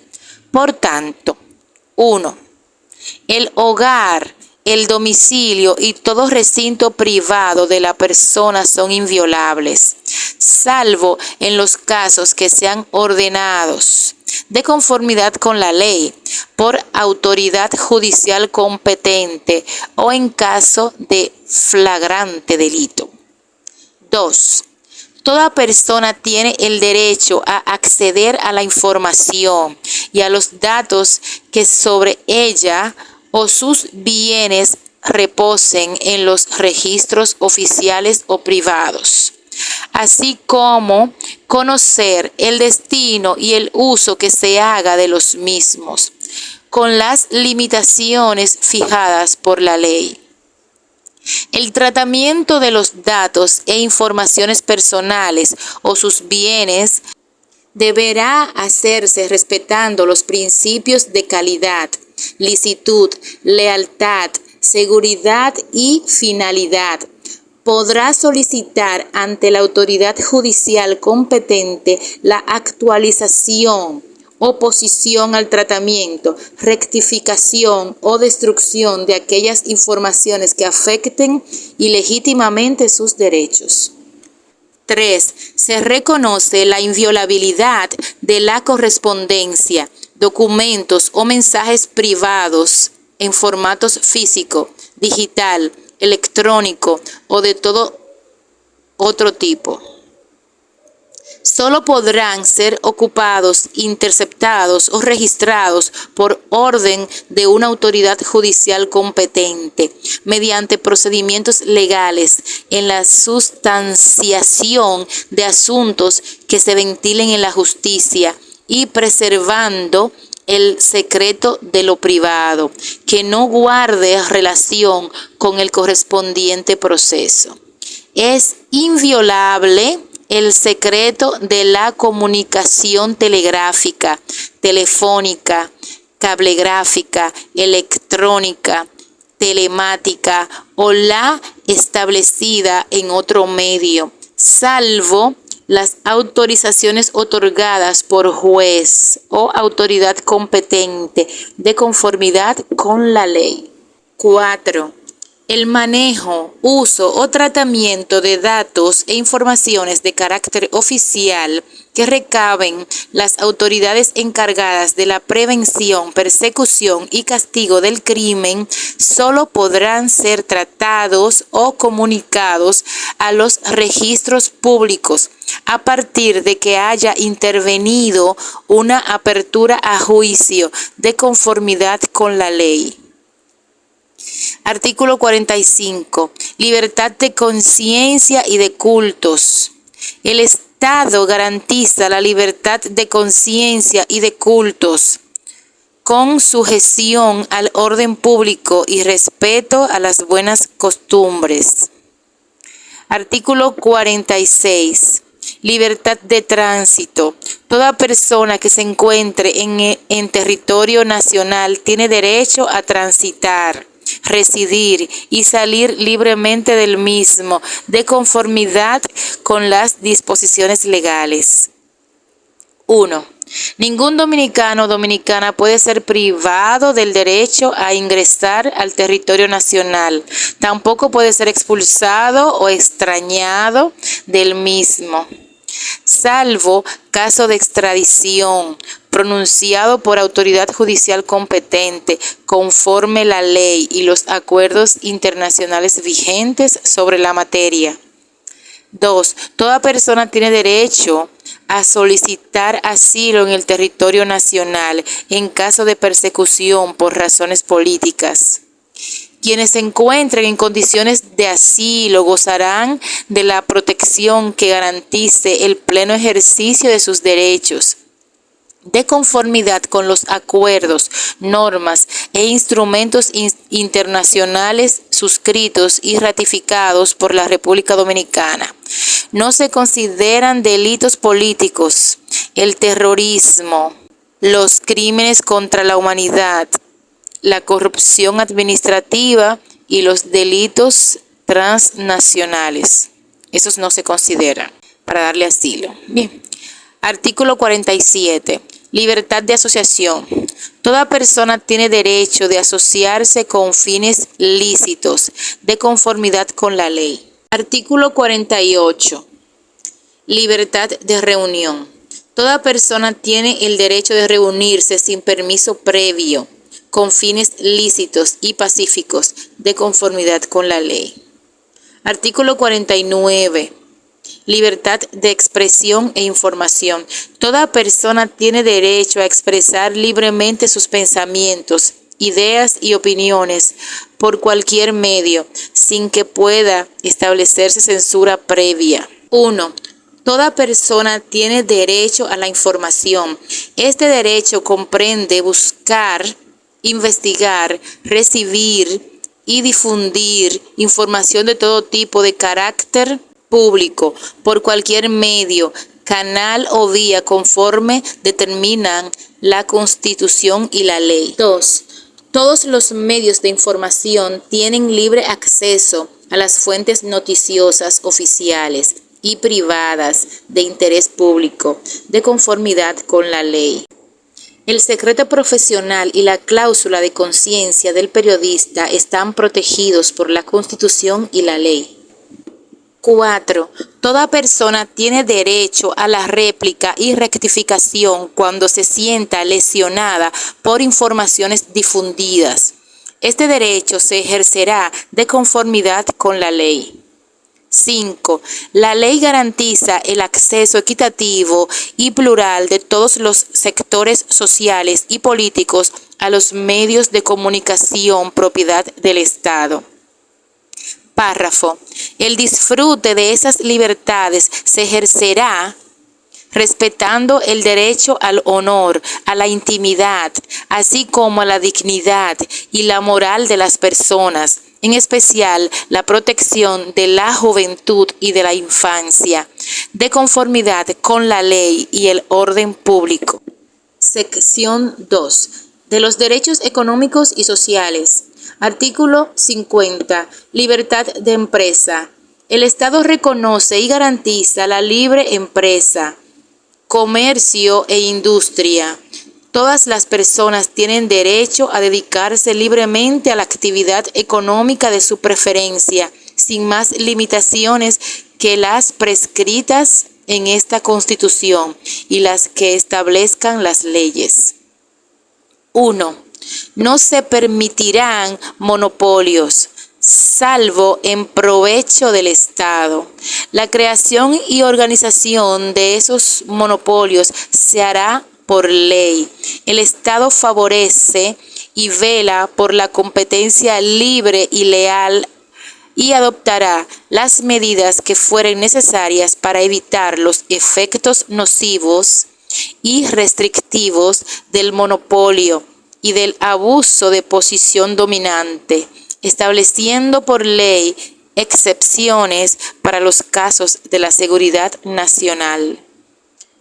Por tanto, 1. El hogar, el domicilio y todo recinto privado de la persona son inviolables, salvo en los casos que sean ordenados de conformidad con la ley por autoridad judicial competente o en caso de flagrante delito. 2. Toda persona tiene el derecho a acceder a la información y a los datos que sobre ella o sus bienes reposen en los registros oficiales o privados, así como conocer el destino y el uso que se haga de los mismos, con las limitaciones fijadas por la ley. El tratamiento de los datos e informaciones personales o sus bienes deberá hacerse respetando los principios de calidad, licitud, lealtad, seguridad y finalidad. Podrá solicitar ante la autoridad judicial competente la actualización, oposición al tratamiento, rectificación o destrucción de aquellas informaciones que afecten ilegítimamente sus derechos. 3. Se reconoce la inviolabilidad de la correspondencia, documentos o mensajes privados en formatos físico, digital, electrónico o de todo otro tipo. Solo podrán ser ocupados, interceptados o registrados por orden de una autoridad judicial competente, mediante procedimientos legales en la sustanciación de asuntos que se ventilen en la justicia y preservando el secreto de lo privado, que no guarde relación con el correspondiente proceso. Es inviolable el secreto de la comunicación telegráfica, telefónica, cablegráfica, electrónica, telemática o la establecida en otro medio, salvo las autorizaciones otorgadas por juez o autoridad competente de conformidad con la ley. 4. El manejo, uso o tratamiento de datos e informaciones de carácter oficial que recaben las autoridades encargadas de la prevención, persecución y castigo del crimen solo podrán ser tratados o comunicados a los registros públicos a partir de que haya intervenido una apertura a juicio de conformidad con la ley. Artículo 45. Libertad de conciencia y de cultos. El Estado garantiza la libertad de conciencia y de cultos con sujeción al orden público y respeto a las buenas costumbres. Artículo 46. Libertad de tránsito. Toda persona que se encuentre en territorio nacional tiene derecho a transitar, residir y salir libremente del mismo, de conformidad con las disposiciones legales. 1. Ningún dominicano o dominicana puede ser privado del derecho a ingresar al territorio nacional. Tampoco puede ser expulsado o extrañado del mismo, salvo caso de extradición pronunciado por autoridad judicial competente conforme la ley y los acuerdos internacionales vigentes sobre la materia. 2. Toda persona tiene derecho a solicitar asilo en el territorio nacional en caso de persecución por razones políticas. Quienes se encuentren en condiciones de asilo gozarán de la protección que garantice el pleno ejercicio de sus derechos, de conformidad con los acuerdos, normas e instrumentos internacionales suscritos y ratificados por la República Dominicana. No se consideran delitos políticos el terrorismo, los crímenes contra la humanidad, la corrupción administrativa y los delitos transnacionales. Esos no se consideran para darle asilo. Bien. Artículo 47. Libertad de asociación. Toda persona tiene derecho de asociarse con fines lícitos, de conformidad con la ley. Artículo 48. Libertad de reunión. Toda persona tiene el derecho de reunirse sin permiso previo, con fines lícitos y pacíficos, de conformidad con la ley. Artículo 49. Libertad de expresión e información. Toda persona tiene derecho a expresar libremente sus pensamientos, ideas y opiniones por cualquier medio, sin que pueda establecerse censura previa. 1. Toda persona tiene derecho a la información. Este derecho comprende buscar, investigar, recibir y difundir información de todo tipo de carácter público por cualquier medio, canal o vía conforme determinan la Constitución y la ley. 2. Todos los medios de información tienen libre acceso a las fuentes noticiosas oficiales y privadas de interés público, de conformidad con la ley. El secreto profesional y la cláusula de conciencia del periodista están protegidos por la Constitución y la ley. 4. Toda persona tiene derecho a la réplica y rectificación cuando se sienta lesionada por informaciones difundidas. Este derecho se ejercerá de conformidad con la ley. 5. La ley garantiza el acceso equitativo y plural de todos los sectores sociales y políticos a los medios de comunicación propiedad del Estado. Párrafo. El disfrute de esas libertades se ejercerá respetando el derecho al honor, a la intimidad, así como a la dignidad y la moral de las personas, en especial la protección de la juventud y de la infancia, de conformidad con la ley y el orden público. Sección 2. De los derechos económicos y sociales. Artículo 50. Libertad de empresa. El Estado reconoce y garantiza la libre empresa, comercio e industria. Todas las personas tienen derecho a dedicarse libremente a la actividad económica de su preferencia, sin más limitaciones que las prescritas en esta Constitución y las que establezcan las leyes. 1. No se permitirán monopolios, salvo en provecho del Estado. La creación y organización de esos monopolios se hará por ley. El Estado favorece y vela por la competencia libre y leal y adoptará las medidas que fueren necesarias para evitar los efectos nocivos y restrictivos del monopolio y del abuso de posición dominante, estableciendo por ley excepciones para los casos de la seguridad nacional.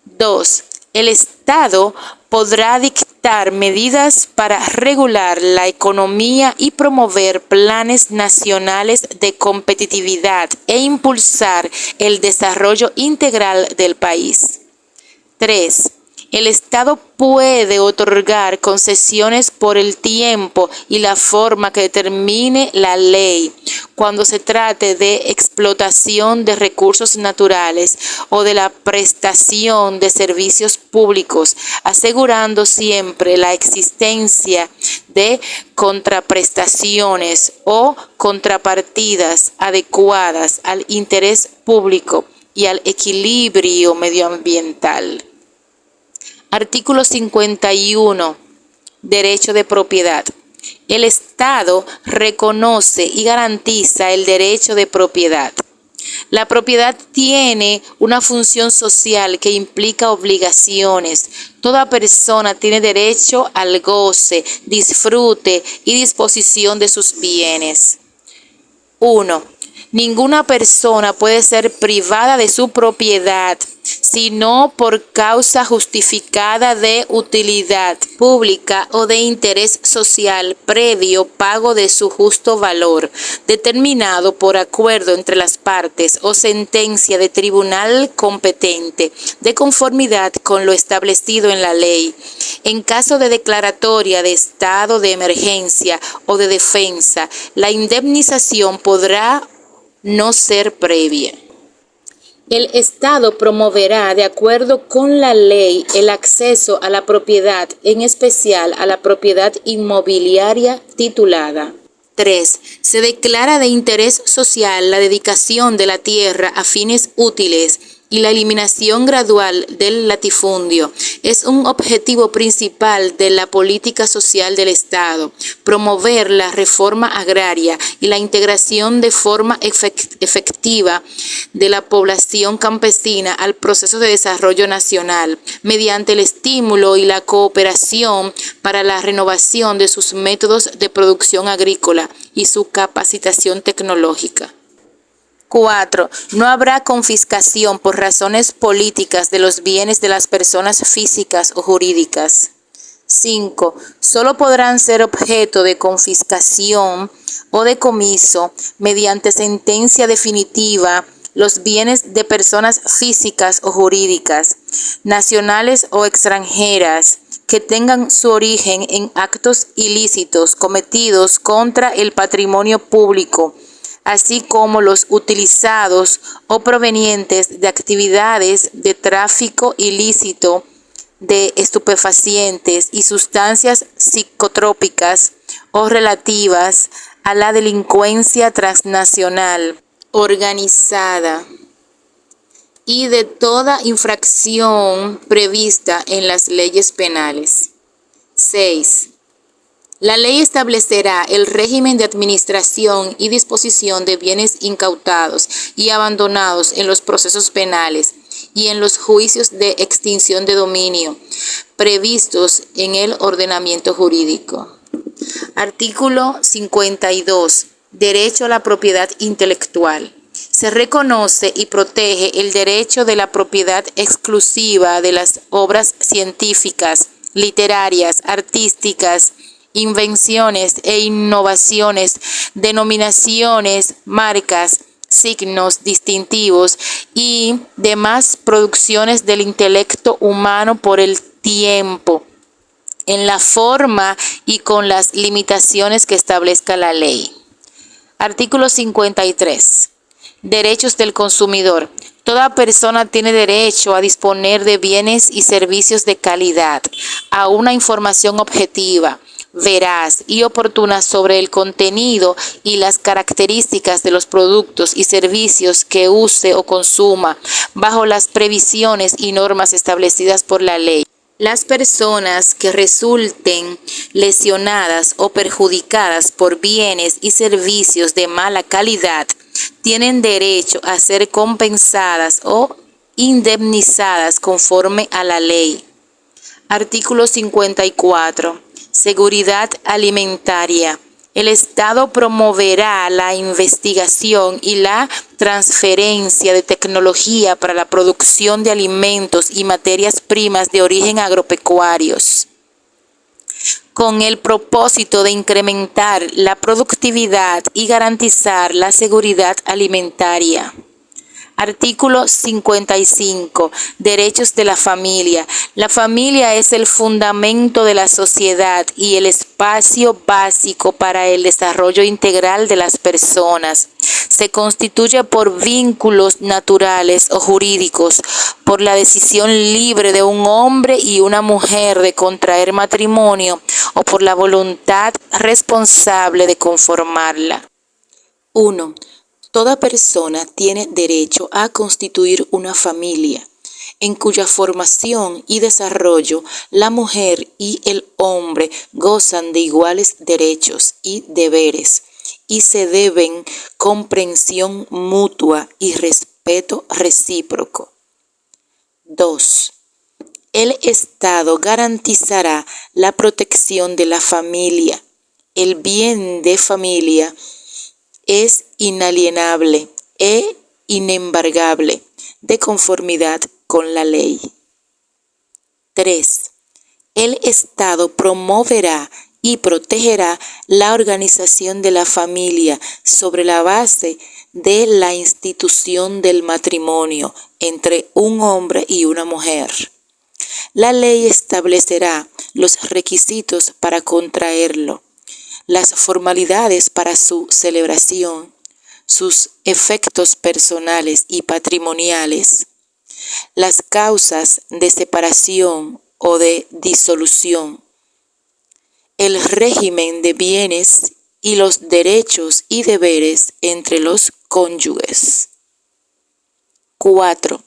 2. El Estado podrá dictar medidas para regular la economía y promover planes nacionales de competitividad e impulsar el desarrollo integral del país. 3. El Estado puede otorgar concesiones por el tiempo y la forma que determine la ley cuando se trate de explotación de recursos naturales o de la prestación de servicios públicos, asegurando siempre la existencia de contraprestaciones o contrapartidas adecuadas al interés público y al equilibrio medioambiental. Artículo 51. Derecho de propiedad. El Estado reconoce y garantiza el derecho de propiedad. La propiedad tiene una función social que implica obligaciones. Toda persona tiene derecho al goce, disfrute y disposición de sus bienes. 1. Ninguna persona puede ser privada de su propiedad sino por causa justificada de utilidad pública o de interés social previo pago de su justo valor, determinado por acuerdo entre las partes o sentencia de tribunal competente, de conformidad con lo establecido en la ley. En caso de declaratoria de estado de emergencia o de defensa, la indemnización podrá no ser previa. El Estado promoverá, de acuerdo con la ley, el acceso a la propiedad, en especial a la propiedad inmobiliaria titulada. 3. Se declara de interés social la dedicación de la tierra a fines útiles y la eliminación gradual del latifundio. Es un objetivo principal de la política social del Estado, promover la reforma agraria y la integración de forma efectiva de la población campesina al proceso de desarrollo nacional, mediante el estímulo y la cooperación para la renovación de sus métodos de producción agrícola y su capacitación tecnológica. 4. No habrá confiscación por razones políticas de los bienes de las personas físicas o jurídicas. 5. Solo podrán ser objeto de confiscación o decomiso mediante sentencia definitiva los bienes de personas físicas o jurídicas, nacionales o extranjeras, que tengan su origen en actos ilícitos cometidos contra el patrimonio público, así como los utilizados o provenientes de actividades de tráfico ilícito de estupefacientes y sustancias psicotrópicas o relativas a la delincuencia transnacional organizada y de toda infracción prevista en las leyes penales. 6. La ley establecerá el régimen de administración y disposición de bienes incautados y abandonados en los procesos penales y en los juicios de extinción de dominio previstos en el ordenamiento jurídico. Artículo 52. Derecho a la propiedad intelectual. Se reconoce y protege el derecho de la propiedad exclusiva de las obras científicas, literarias, artísticas, invenciones e innovaciones, denominaciones, marcas, signos distintivos y demás producciones del intelecto humano por el tiempo, en la forma y con las limitaciones que establezca la ley. Artículo 53. Derechos del consumidor. Toda persona tiene derecho a disponer de bienes y servicios de calidad, a una información objetiva, veraz y oportuna sobre el contenido y las características de los productos y servicios que use o consuma, bajo las previsiones y normas establecidas por la ley. Las personas que resulten lesionadas o perjudicadas por bienes y servicios de mala calidad tienen derecho a ser compensadas o indemnizadas conforme a la ley. Artículo 54. Seguridad alimentaria. El Estado promoverá la investigación y la transferencia de tecnología para la producción de alimentos y materias primas de origen agropecuarios, con el propósito de incrementar la productividad y garantizar la seguridad alimentaria. Artículo 55. Derechos de la familia. La familia es el fundamento de la sociedad y el espacio básico para el desarrollo integral de las personas. Se constituye por vínculos naturales o jurídicos, por la decisión libre de un hombre y una mujer de contraer matrimonio o por la voluntad responsable de conformarla. 1. Toda persona tiene derecho a constituir una familia, en cuya formación y desarrollo la mujer y el hombre gozan de iguales derechos y deberes, y se deben comprensión mutua y respeto recíproco. 2. El Estado garantizará la protección de la familia. El bien de familia es inalienable e inembargable, de conformidad con la ley. 3. El Estado promoverá y protegerá la organización de la familia sobre la base de la institución del matrimonio entre un hombre y una mujer. La ley establecerá los requisitos para contraerlo, las formalidades para su celebración, sus efectos personales y patrimoniales, las causas de separación o de disolución, el régimen de bienes y los derechos y deberes entre los cónyuges. 4.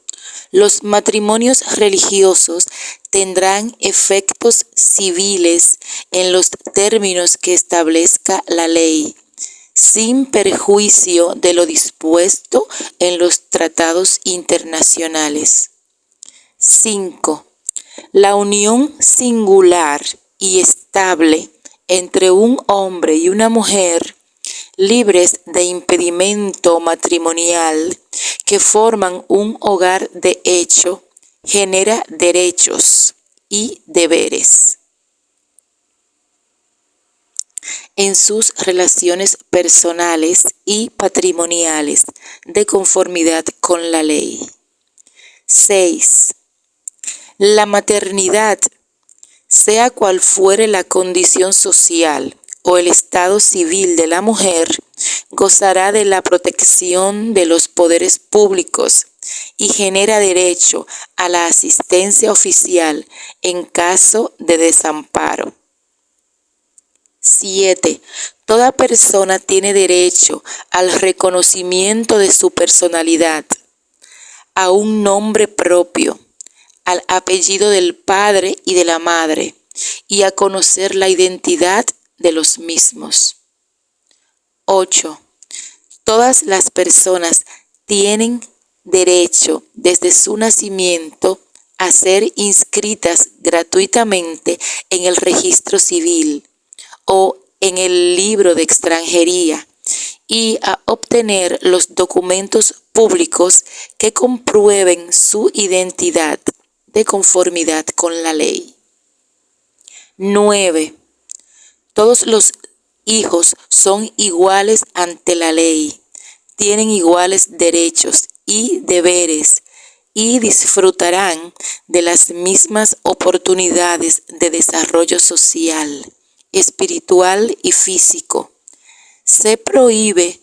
Los matrimonios religiosos tendrán efectos civiles en los términos que establezca la ley, sin perjuicio de lo dispuesto en los tratados internacionales. 5. La unión singular y estable entre un hombre y una mujer, libres de impedimento matrimonial, que forman un hogar de hecho, genera derechos y deberes en sus relaciones personales y patrimoniales de conformidad con la ley. 6. La maternidad, sea cual fuere la condición social o el estado civil de la mujer, gozará de la protección de los poderes públicos y genera derecho a la asistencia oficial en caso de desamparo. 7. Toda persona tiene derecho al reconocimiento de su personalidad, a un nombre propio, al apellido del padre y de la madre, y a conocer la identidad de los mismos. 8. Todas las personas tienen derecho desde su nacimiento a ser inscritas gratuitamente en el registro civil o en el libro de extranjería y a obtener los documentos públicos que comprueben su identidad de conformidad con la ley. 9. Todos los hijos son iguales ante la ley, tienen iguales derechos y deberes y disfrutarán de las mismas oportunidades de desarrollo social, espiritual y físico. Se prohíbe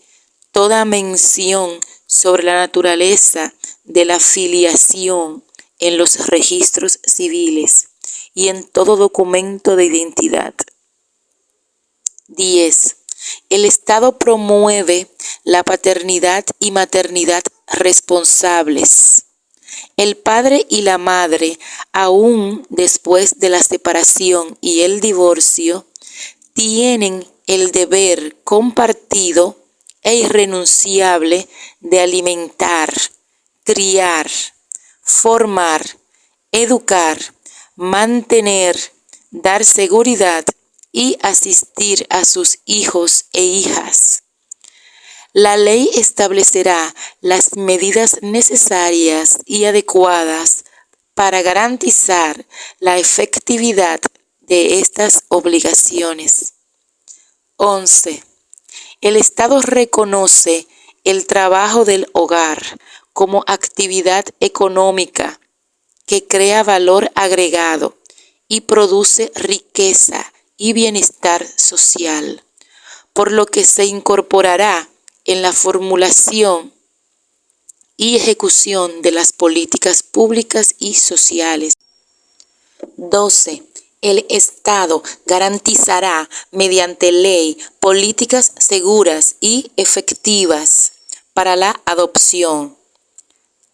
toda mención sobre la naturaleza de la filiación en los registros civiles y en todo documento de identidad. 10. El Estado promueve la paternidad y maternidad responsables. El padre y la madre, aún después de la separación y el divorcio, tienen el deber compartido e irrenunciable de alimentar, criar, formar, educar, mantener, dar seguridad y asistir a sus hijos e hijas. La ley establecerá las medidas necesarias y adecuadas para garantizar la efectividad de estas obligaciones. 11. El Estado reconoce el trabajo del hogar como actividad económica que crea valor agregado y produce riqueza y bienestar social, por lo que se incorporará en la formulación y ejecución de las políticas públicas y sociales. 12. El Estado garantizará mediante ley políticas seguras y efectivas para la adopción.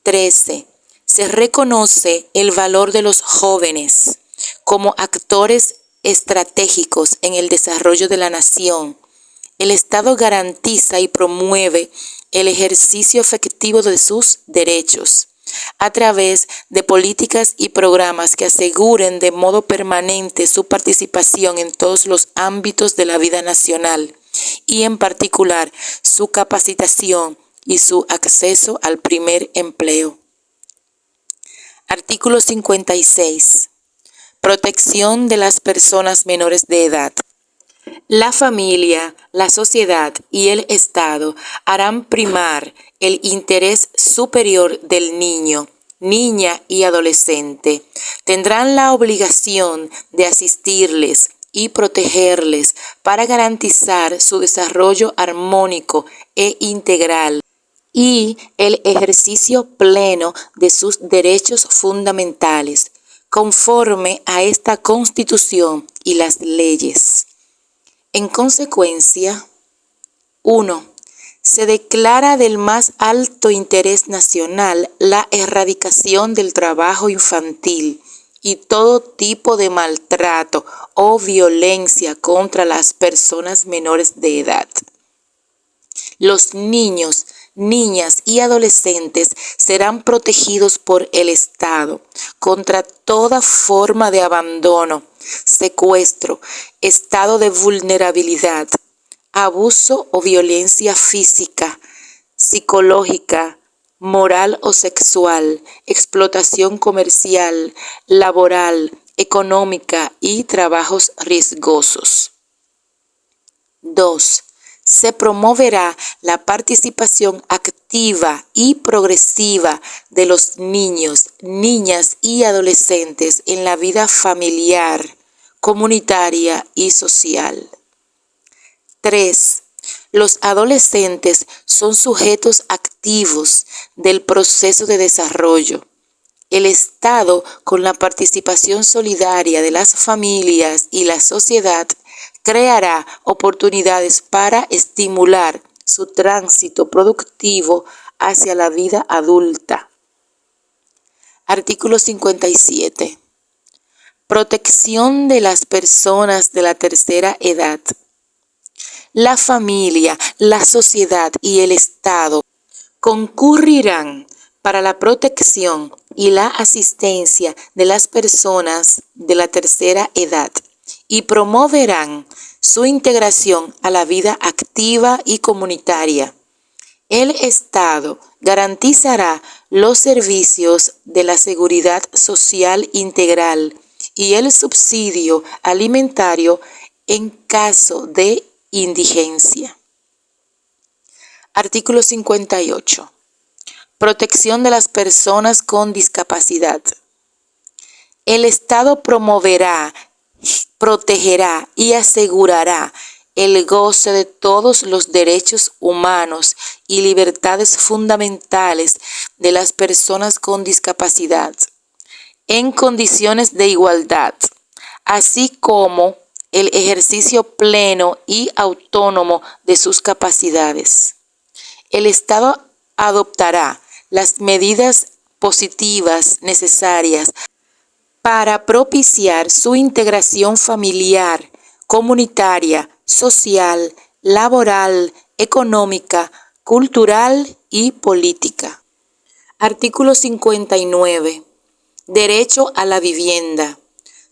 13. Se reconoce el valor de los jóvenes como actores estratégicos en el desarrollo de la nación. El Estado garantiza y promueve el ejercicio efectivo de sus derechos a través de políticas y programas que aseguren de modo permanente su participación en todos los ámbitos de la vida nacional y en particular su capacitación y su acceso al primer empleo. Artículo 56. Protección de las personas menores de edad. La familia, la sociedad y el Estado harán primar el interés superior del niño, niña y adolescente. Tendrán la obligación de asistirles y protegerles para garantizar su desarrollo armónico e integral y el ejercicio pleno de sus derechos fundamentales, conforme a esta Constitución y las leyes. En consecuencia, 1. Se declara del más alto interés nacional la erradicación del trabajo infantil y todo tipo de maltrato o violencia contra las personas menores de edad. Los niños, niñas y adolescentes serán protegidos por el Estado contra toda forma de abandono, secuestro, estado de vulnerabilidad, abuso o violencia física, psicológica, moral o sexual, explotación comercial, laboral, económica y trabajos riesgosos. 2. Se promoverá la participación activa y progresiva de los niños, niñas y adolescentes en la vida familiar, comunitaria y social. 3. Los adolescentes son sujetos activos del proceso de desarrollo. El Estado, con la participación solidaria de las familias y la sociedad, creará oportunidades para estimular su tránsito productivo hacia la vida adulta. Artículo 57. Protección de las personas de la tercera edad. La familia, la sociedad y el Estado concurrirán para la protección y la asistencia de las personas de la tercera edad y promoverán su integración a la vida activa y comunitaria. El Estado garantizará los servicios de la seguridad social integral y el subsidio alimentario en caso de indigencia. Artículo 58. Protección de las personas con discapacidad. El Estado promoverá, protegerá y asegurará el goce de todos los derechos humanos y libertades fundamentales de las personas con discapacidad, en condiciones de igualdad, así como el ejercicio pleno y autónomo de sus capacidades. El Estado adoptará las medidas positivas necesarias para propiciar su integración familiar, comunitaria, social, laboral, económica, cultural y política. Artículo 59. Derecho a la vivienda.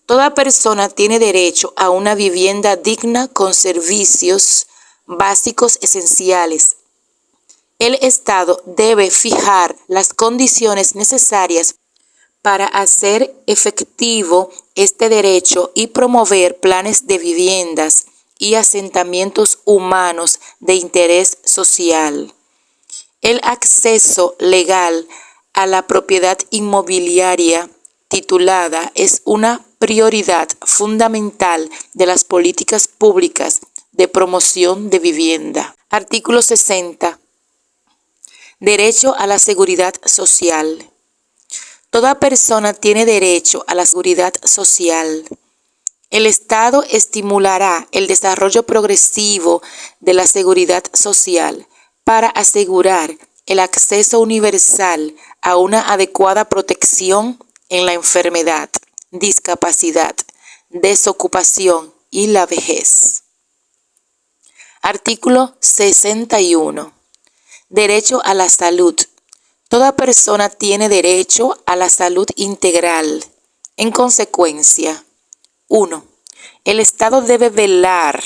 Toda persona tiene derecho a una vivienda digna con servicios básicos esenciales. El Estado debe fijar las condiciones necesarias para hacer efectivo este derecho y promover planes de viviendas y asentamientos humanos de interés social. El acceso legal a la propiedad inmobiliaria titulada es una prioridad fundamental de las políticas públicas de promoción de vivienda. Artículo 60. Derecho a la seguridad social. Toda persona tiene derecho a la seguridad social. El Estado estimulará el desarrollo progresivo de la seguridad social para asegurar el acceso universal a una adecuada protección en la enfermedad, discapacidad, desocupación y la vejez. Artículo 61. Derecho a la salud. Toda persona tiene derecho a la salud integral. En consecuencia, 1. El Estado debe velar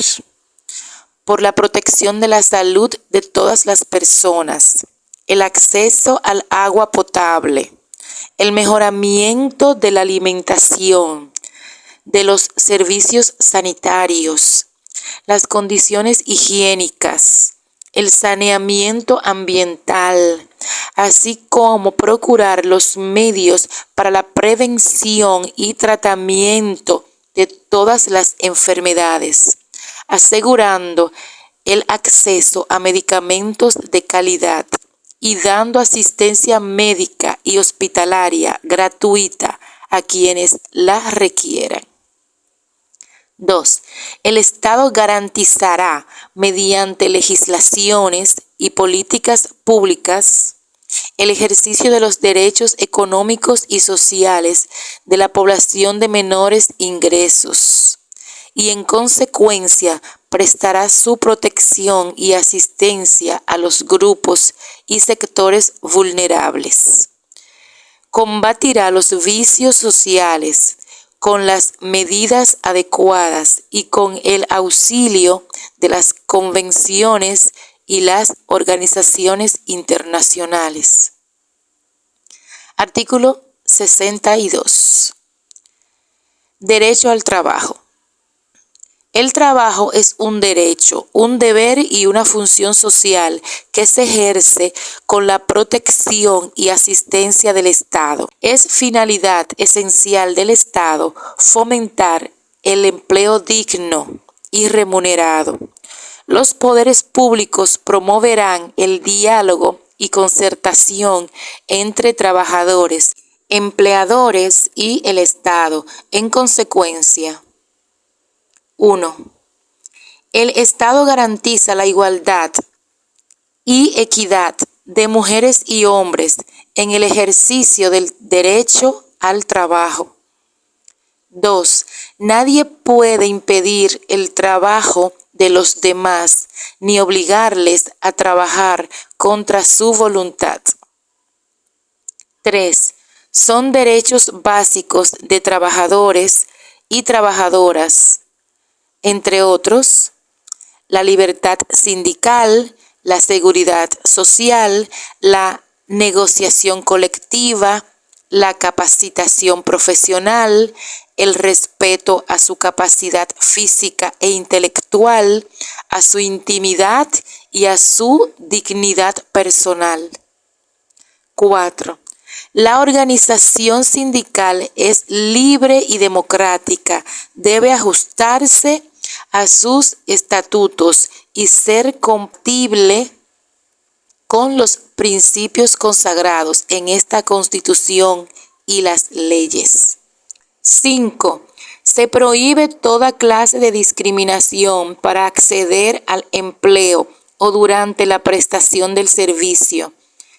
por la protección de la salud de todas las personas, el acceso al agua potable, el mejoramiento de la alimentación, de los servicios sanitarios, las condiciones higiénicas, el saneamiento ambiental, así como procurar los medios para la prevención y tratamiento de todas las enfermedades, asegurando el acceso a medicamentos de calidad y dando asistencia médica y hospitalaria gratuita a quienes la requieran. 2. El Estado garantizará, mediante legislaciones y políticas públicas, el ejercicio de los derechos económicos y sociales de la población de menores ingresos y, en consecuencia, prestará su protección y asistencia a los grupos y sectores vulnerables. Combatirá los vicios sociales con las medidas adecuadas y con el auxilio de las convenciones y las organizaciones internacionales. Artículo 62. Derecho al trabajo. El trabajo es un derecho, un deber y una función social que se ejerce con la protección y asistencia del Estado. Es finalidad esencial del Estado fomentar el empleo digno y remunerado. Los poderes públicos promoverán el diálogo y concertación entre trabajadores, empleadores y el Estado. En consecuencia, 1. El Estado garantiza la igualdad y equidad de mujeres y hombres en el ejercicio del derecho al trabajo. 2. Nadie puede impedir el trabajo de los demás ni obligarles a trabajar contra su voluntad. 3. Son derechos básicos de trabajadores y trabajadoras, entre otros, la libertad sindical, la seguridad social, la negociación colectiva, la capacitación profesional, el respeto a su capacidad física e intelectual, a su intimidad y a su dignidad personal. 4. La organización sindical es libre y democrática, debe ajustarse a sus estatutos y ser compatible con los principios consagrados en esta Constitución y las leyes. 5. Se prohíbe toda clase de discriminación para acceder al empleo o durante la prestación del servicio,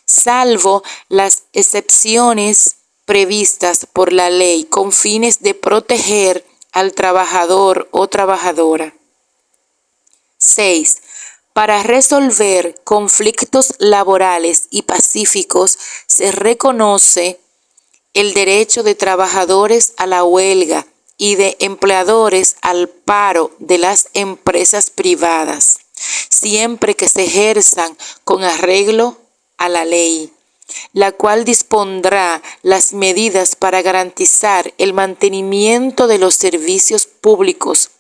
salvo las excepciones previstas por la ley con fines de proteger al trabajador o trabajadora. 6. Para resolver conflictos laborales y pacíficos se reconoce el derecho de trabajadores a la huelga y de empleadores al paro de las empresas privadas, siempre que se ejerzan con arreglo a la ley, la cual dispondrá las medidas para garantizar el mantenimiento de los servicios públicos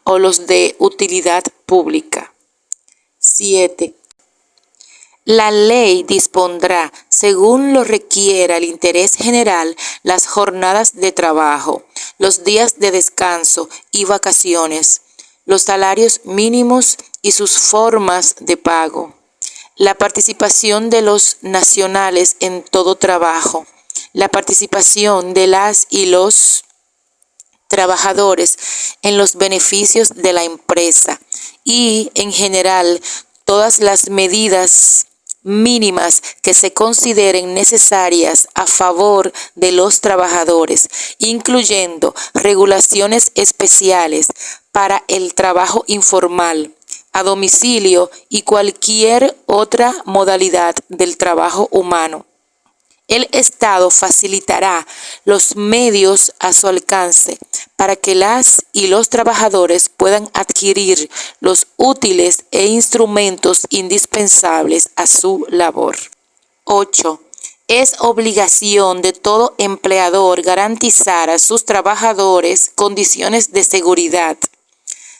o los de utilidad pública. 7. La ley dispondrá, según lo requiera el interés general, las jornadas de trabajo, los días de descanso y vacaciones, los salarios mínimos y sus formas de pago, la participación de los nacionales en todo trabajo, la participación de las y los trabajadores en los beneficios de la empresa y, en general, todas las medidas mínimas que se consideren necesarias a favor de los trabajadores, incluyendo regulaciones especiales para el trabajo informal, a domicilio y cualquier otra modalidad del trabajo humano. El Estado facilitará los medios a su alcance para que las y los trabajadores puedan adquirir los útiles e instrumentos indispensables a su labor. 8. Es obligación de todo empleador garantizar a sus trabajadores condiciones de seguridad,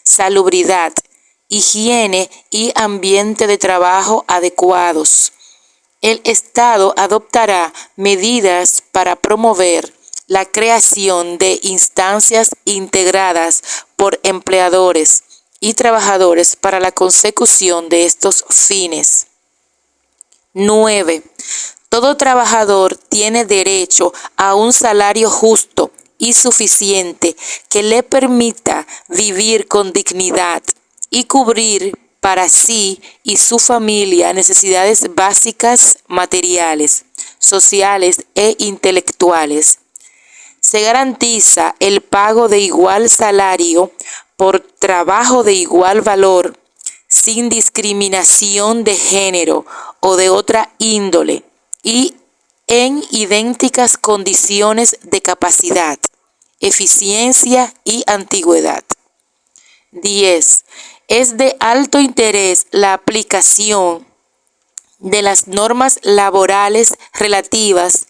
salubridad, higiene y ambiente de trabajo adecuados. El Estado adoptará medidas para promover la creación de instancias integradas por empleadores y trabajadores para la consecución de estos fines. 9. Todo trabajador tiene derecho a un salario justo y suficiente que le permita vivir con dignidad y cubrir para sí y su familia necesidades básicas materiales, sociales e intelectuales. Se garantiza el pago de igual salario por trabajo de igual valor, sin discriminación de género o de otra índole, y en idénticas condiciones de capacidad, eficiencia y antigüedad. 10. Es de alto interés la aplicación de las normas laborales relativas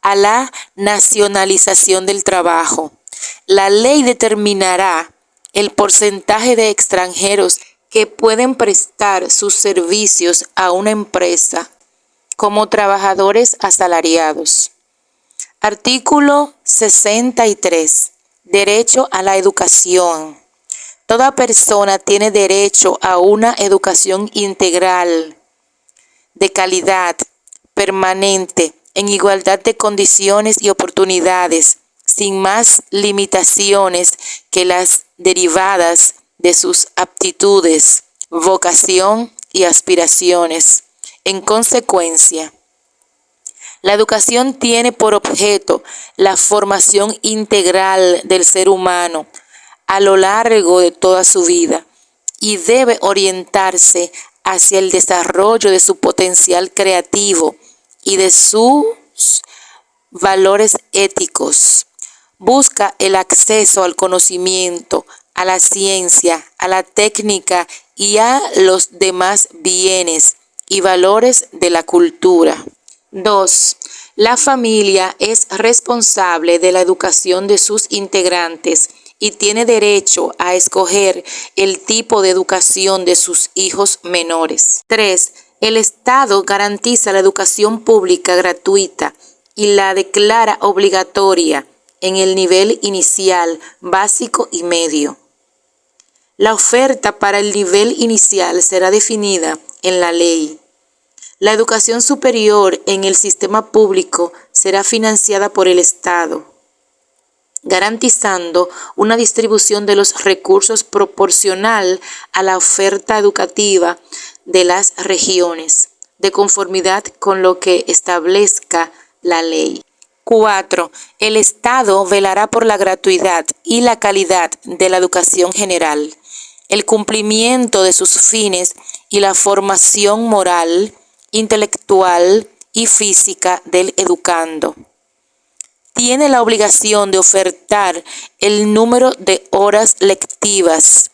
a la nacionalización del trabajo. La ley determinará el porcentaje de extranjeros que pueden prestar sus servicios a una empresa como trabajadores asalariados. Artículo 63. Derecho a la educación. Toda persona tiene derecho a una educación integral, de calidad, permanente, en igualdad de condiciones y oportunidades, sin más limitaciones que las derivadas de sus aptitudes, vocación y aspiraciones. En consecuencia, la educación tiene por objeto la formación integral del ser humano a lo largo de toda su vida y debe orientarse hacia el desarrollo de su potencial creativo y de sus valores éticos. Busca el acceso al conocimiento, a la ciencia, a la técnica y a los demás bienes y valores de la cultura. 2. La familia es responsable de la educación de sus integrantes y tiene derecho a escoger el tipo de educación de sus hijos menores. 3. El Estado garantiza la educación pública gratuita y la declara obligatoria en el nivel inicial, básico y medio. La oferta para el nivel inicial será definida en la ley. La educación superior en el sistema público será financiada por el Estado, garantizando una distribución de los recursos proporcional a la oferta educativa de las regiones, de conformidad con lo que establezca la ley. 4. El Estado velará por la gratuidad y la calidad de la educación general, el cumplimiento de sus fines y la formación moral, intelectual y física del educando. Tiene la obligación de ofertar el número de horas lectivas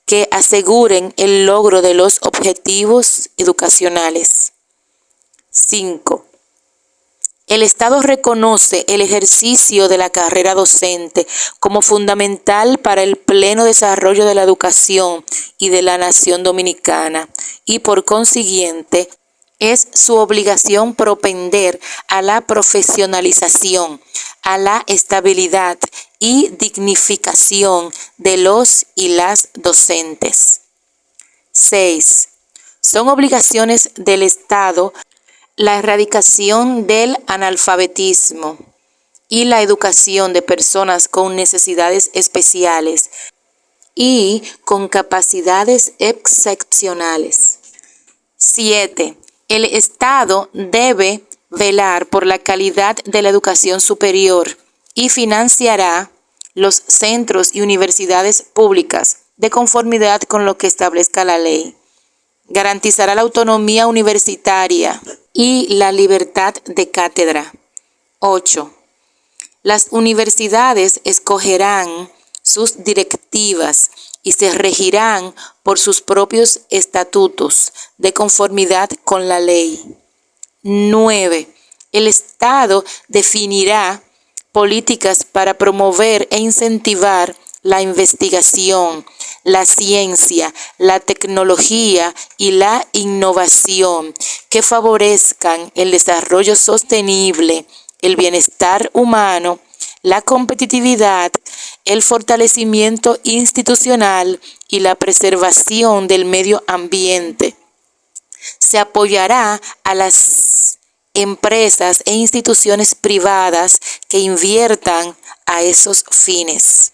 que aseguren el logro de los objetivos educacionales. 5. El Estado reconoce el ejercicio de la carrera docente como fundamental para el pleno desarrollo de la educación y de la nación dominicana y por consiguiente es su obligación propender a la profesionalización, a la estabilidad y dignificación de los y las docentes. 6. Son obligaciones del Estado la erradicación del analfabetismo y la educación de personas con necesidades especiales y con capacidades excepcionales. 7. El Estado debe velar por la calidad de la educación superior y financiará los centros y universidades públicas de conformidad con lo que establezca la ley. Garantizará la autonomía universitaria y la libertad de cátedra. 8. Las universidades escogerán sus directivas y se regirán por sus propios estatutos de conformidad con la ley. 9. El Estado definirá políticas para promover e incentivar la investigación, la ciencia, la tecnología y la innovación que favorezcan el desarrollo sostenible, el bienestar humano, la competitividad, el fortalecimiento institucional y la preservación del medio ambiente. Se apoyará a las empresas e instituciones privadas que inviertan a esos fines.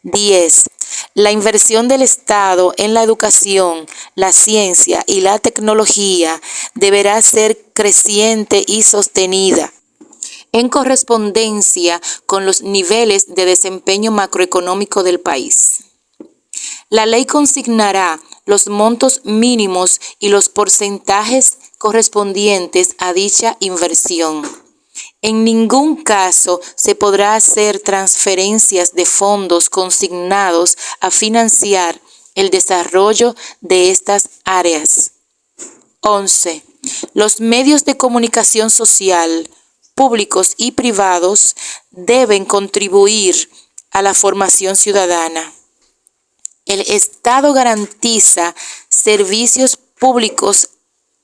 10. La inversión del Estado en la educación, la ciencia y la tecnología deberá ser creciente y sostenida en correspondencia con los niveles de desempeño macroeconómico del país. La ley consignará los montos mínimos y los porcentajes correspondientes a dicha inversión. En ningún caso se podrá hacer transferencias de fondos consignados a financiar el desarrollo de estas áreas. 11. Los medios de comunicación social, públicos y privados, deben contribuir a la formación ciudadana. El Estado garantiza servicios públicos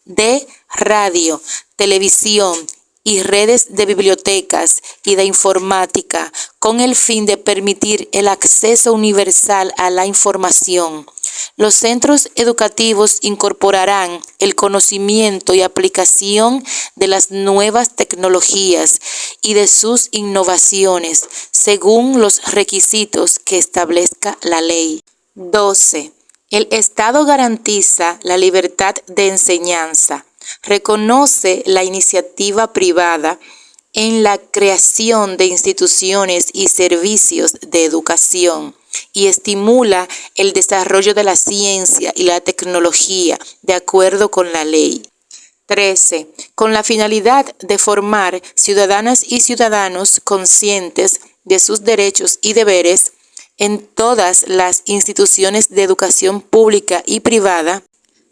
de radio, televisión y redes de bibliotecas y de informática con el fin de permitir el acceso universal a la información. Los centros educativos incorporarán el conocimiento y aplicación de las nuevas tecnologías y de sus innovaciones según los requisitos que establezca la ley. 12. El Estado garantiza la libertad de enseñanza, reconoce la iniciativa privada en la creación de instituciones y servicios de educación y estimula el desarrollo de la ciencia y la tecnología de acuerdo con la ley. 13. Con la finalidad de formar ciudadanas y ciudadanos conscientes de sus derechos y deberes, en todas las instituciones de educación pública y privada,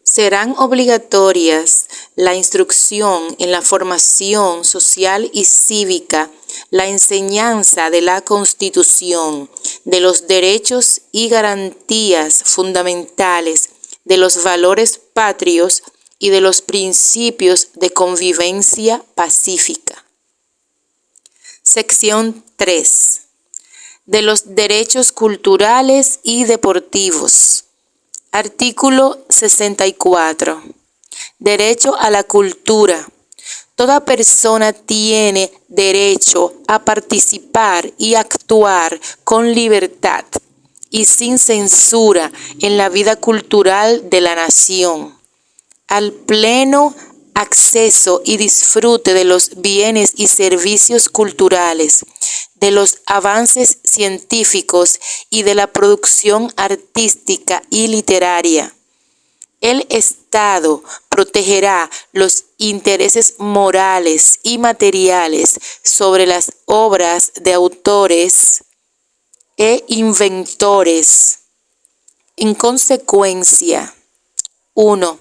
serán obligatorias la instrucción en la formación social y cívica, la enseñanza de la Constitución, de los derechos y garantías fundamentales, de los valores patrios y de los principios de convivencia pacífica. Sección 3. De los derechos culturales y deportivos. Artículo 64. Derecho a la cultura. Toda persona tiene derecho a participar y actuar con libertad y sin censura en la vida cultural de la nación, al pleno acceso y disfrute de los bienes y servicios culturales, de los avances científicos y de la producción artística y literaria. El Estado protegerá los intereses morales y materiales sobre las obras de autores e inventores. En consecuencia, 1.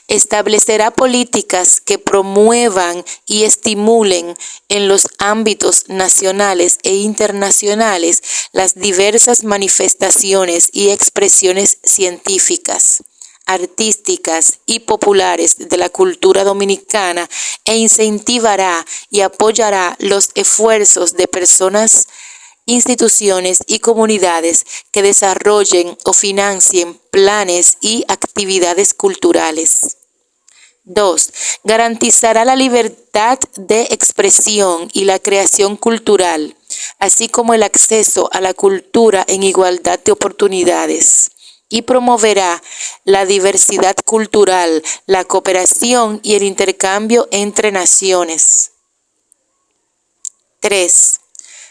Establecerá políticas que promuevan y estimulen en los ámbitos nacionales e internacionales las diversas manifestaciones y expresiones científicas, artísticas y populares de la cultura dominicana e incentivará y apoyará los esfuerzos de personas, instituciones y comunidades que desarrollen o financien planes y actividades culturales. 2. Garantizará la libertad de expresión y la creación cultural, así como el acceso a la cultura en igualdad de oportunidades, y promoverá la diversidad cultural, la cooperación y el intercambio entre naciones. 3.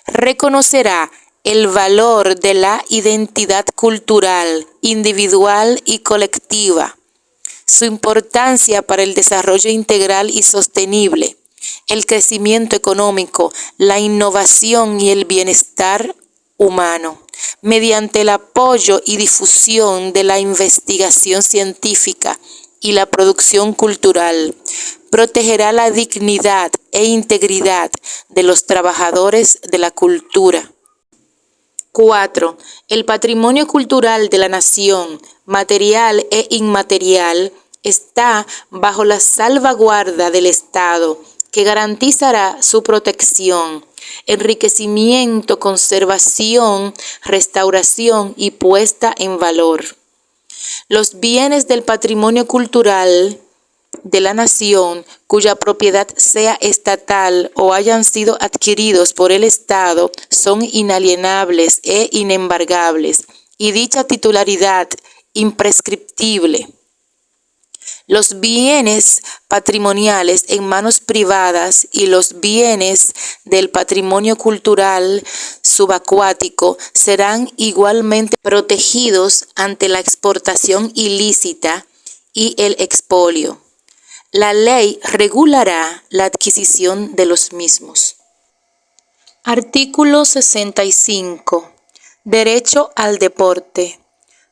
Reconocerá el valor de la identidad cultural, individual y colectiva, su importancia para el desarrollo integral y sostenible, el crecimiento económico, la innovación y el bienestar humano, mediante el apoyo y difusión de la investigación científica y la producción cultural, protegerá la dignidad e integridad de los trabajadores de la cultura. 4. El patrimonio cultural de la nación, material e inmaterial, está bajo la salvaguarda del Estado, que garantizará su protección, enriquecimiento, conservación, restauración y puesta en valor. Los bienes del patrimonio cultural de la nación cuya propiedad sea estatal o hayan sido adquiridos por el Estado son inalienables e inembargables, y dicha titularidad imprescriptible. Los bienes patrimoniales en manos privadas y los bienes del patrimonio cultural subacuático serán igualmente protegidos ante la exportación ilícita y el expolio. La ley regulará la adquisición de los mismos. Artículo 65. Derecho al deporte.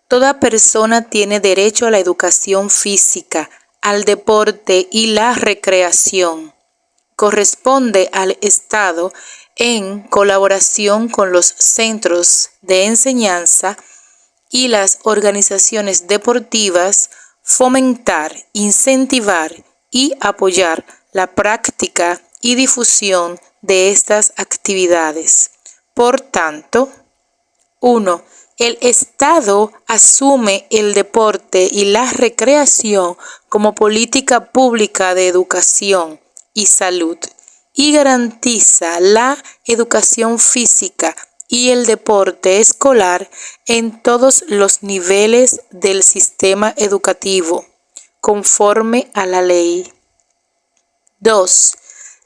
Toda persona tiene derecho a la educación física, al deporte y la recreación. Corresponde al Estado, en colaboración con los centros de enseñanza y las organizaciones deportivas, fomentar, incentivar y apoyar la práctica y difusión de estas actividades. Por tanto, 1. El Estado asume el deporte y la recreación como política pública de educación y salud y garantiza la educación física y el deporte escolar en todos los niveles del sistema educativo, conforme a la ley. 2.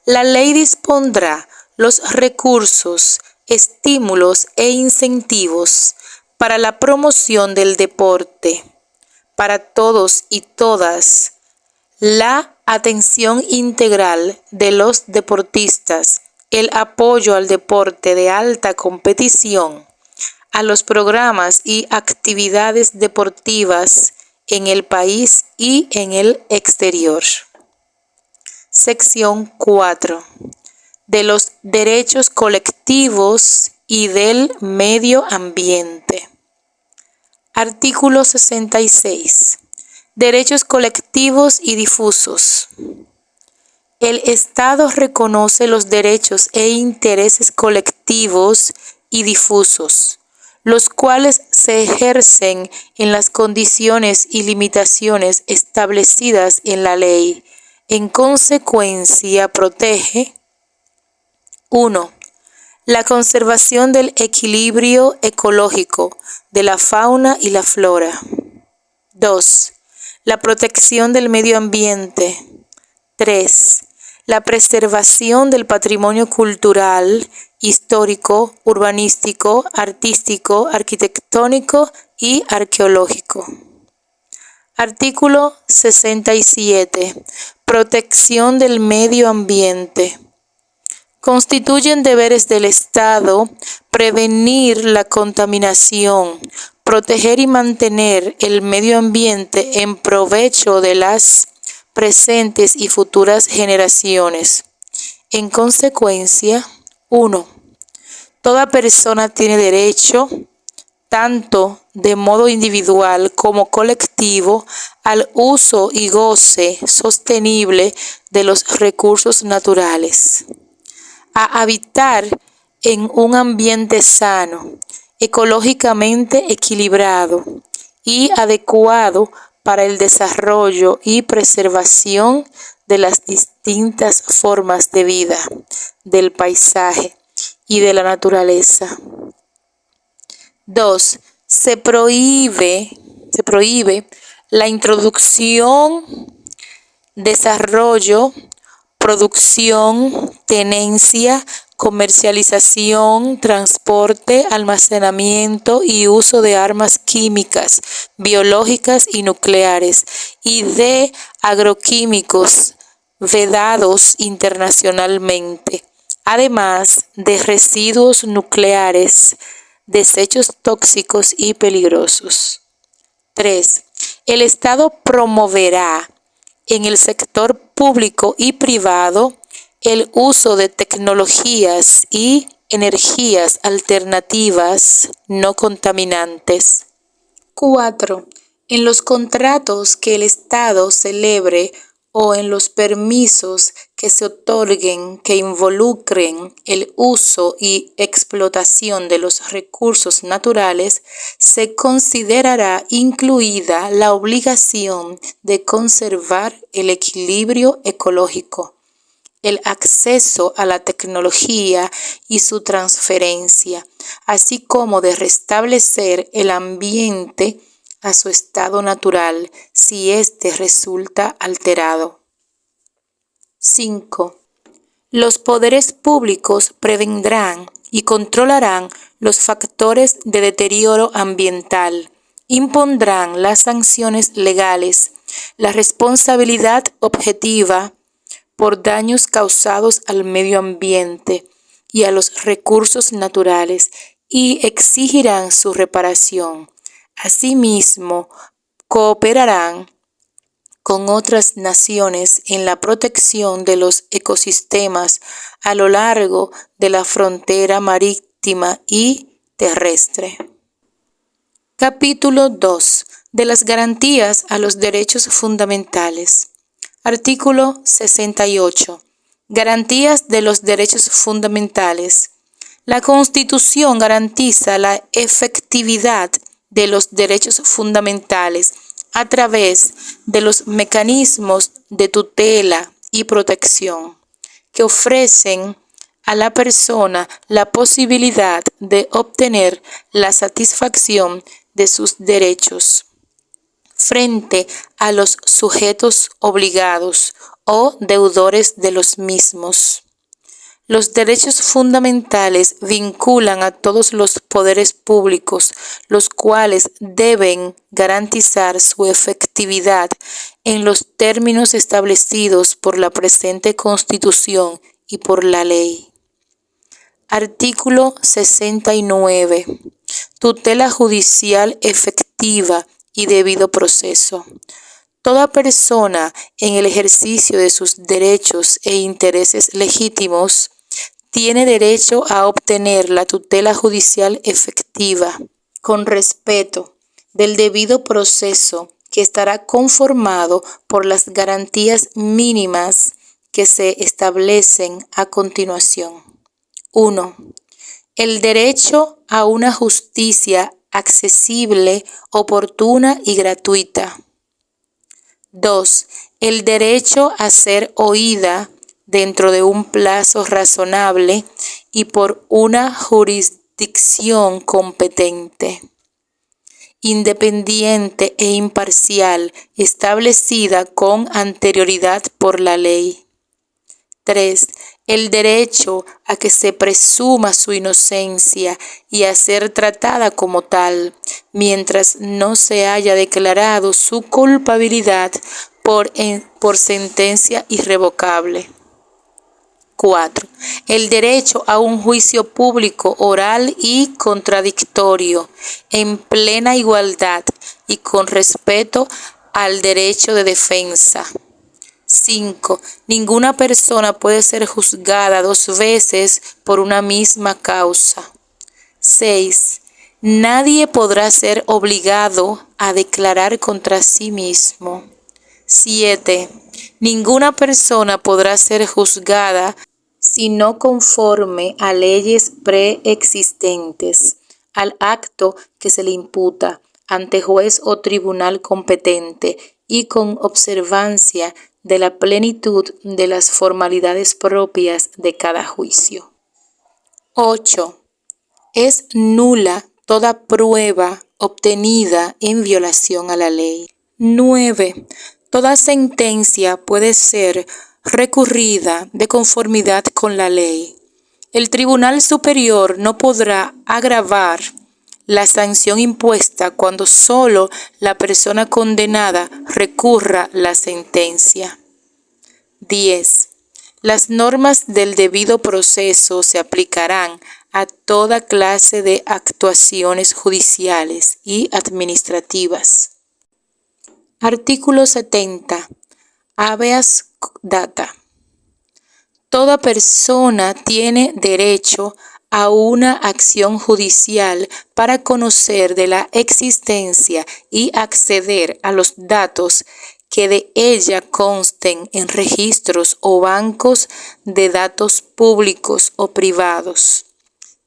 La ley dispondrá los recursos, estímulos e incentivos para la promoción del deporte para todos y todas, la atención integral de los deportistas, el apoyo al deporte de alta competición, a los programas y actividades deportivas en el país y en el exterior. Sección 4. De los derechos colectivos y del medio ambiente. Artículo 66. Derechos colectivos y difusos. El Estado reconoce los derechos e intereses colectivos y difusos, los cuales se ejercen en las condiciones y limitaciones establecidas en la ley. En consecuencia, protege: 1. La conservación del equilibrio ecológico de la fauna y la flora. 2. La protección del medio ambiente. 3. La preservación del patrimonio cultural, histórico, urbanístico, artístico, arquitectónico y arqueológico. Artículo 67. Protección del medio ambiente. Constituyen deberes del Estado prevenir la contaminación, proteger y mantener el medio ambiente en provecho de las presentes y futuras generaciones. En consecuencia, 1. Toda persona tiene derecho, tanto de modo individual como colectivo, al uso y goce sostenible de los recursos naturales, a habitar en un ambiente sano, ecológicamente equilibrado y adecuado para el desarrollo y preservación de las distintas formas de vida, del paisaje y de la naturaleza. 2. Se prohíbe la introducción, desarrollo, producción, tenencia, comercialización, transporte, almacenamiento y uso de armas químicas, biológicas y nucleares y de agroquímicos vedados internacionalmente, además de residuos nucleares, desechos tóxicos y peligrosos. 3. El Estado promoverá en el sector público y privado el uso de tecnologías y energías alternativas no contaminantes. 4. En los contratos que el Estado celebre o en los permisos que se otorguen que involucren el uso y explotación de los recursos naturales, se considerará incluida la obligación de conservar el equilibrio ecológico, el acceso a la tecnología y su transferencia, así como de restablecer el ambiente a su estado natural si éste resulta alterado. 5. Los poderes públicos prevendrán y controlarán los factores de deterioro ambiental, impondrán las sanciones legales, la responsabilidad objetiva por daños causados al medio ambiente y a los recursos naturales y exigirán su reparación. Asimismo, cooperarán con otras naciones en la protección de los ecosistemas a lo largo de la frontera marítima y terrestre. Capítulo 2. De las garantías a los derechos fundamentales. Artículo 68. Garantías de los derechos fundamentales. La Constitución garantiza la efectividad de los derechos fundamentales a través de los mecanismos de tutela y protección que ofrecen a la persona la posibilidad de obtener la satisfacción de sus derechos frente a los sujetos obligados o deudores de los mismos. Los derechos fundamentales vinculan a todos los poderes públicos, los cuales deben garantizar su efectividad en los términos establecidos por la presente Constitución y por la ley. Artículo 69. Tutela judicial efectiva y debido proceso. Toda persona en el ejercicio de sus derechos e intereses legítimos tiene derecho a obtener la tutela judicial efectiva, con respeto del debido proceso que estará conformado por las garantías mínimas que se establecen a continuación. 1. El derecho a una justicia accesible, oportuna y gratuita. 2. El derecho a ser oída dentro de un plazo razonable y por una jurisdicción competente, independiente e imparcial, establecida con anterioridad por la ley. 3. El derecho a que se presuma su inocencia y a ser tratada como tal, mientras no se haya declarado su culpabilidad por sentencia irrevocable. 4. El derecho a un juicio público, oral y contradictorio, en plena igualdad y con respeto al derecho de defensa. 5. Ninguna persona puede ser juzgada 2 veces por una misma causa. 6. Nadie podrá ser obligado a declarar contra sí mismo. 7. Ninguna persona podrá ser juzgada si no conforme a leyes preexistentes al acto que se le imputa ante juez o tribunal competente y con observancia de la plenitud de las formalidades propias de cada juicio. 8. Es nula toda prueba obtenida en violación a la ley. 9. Toda sentencia puede ser recurrida de conformidad con la ley. El Tribunal Superior no podrá agravar la sanción impuesta cuando solo la persona condenada recurra la sentencia. 10. Las normas del debido proceso se aplicarán a toda clase de actuaciones judiciales y administrativas. Artículo 70. Habeas data. Toda persona tiene derecho a una acción judicial para conocer de la existencia y acceder a los datos que de ella consten en registros o bancos de datos públicos o privados,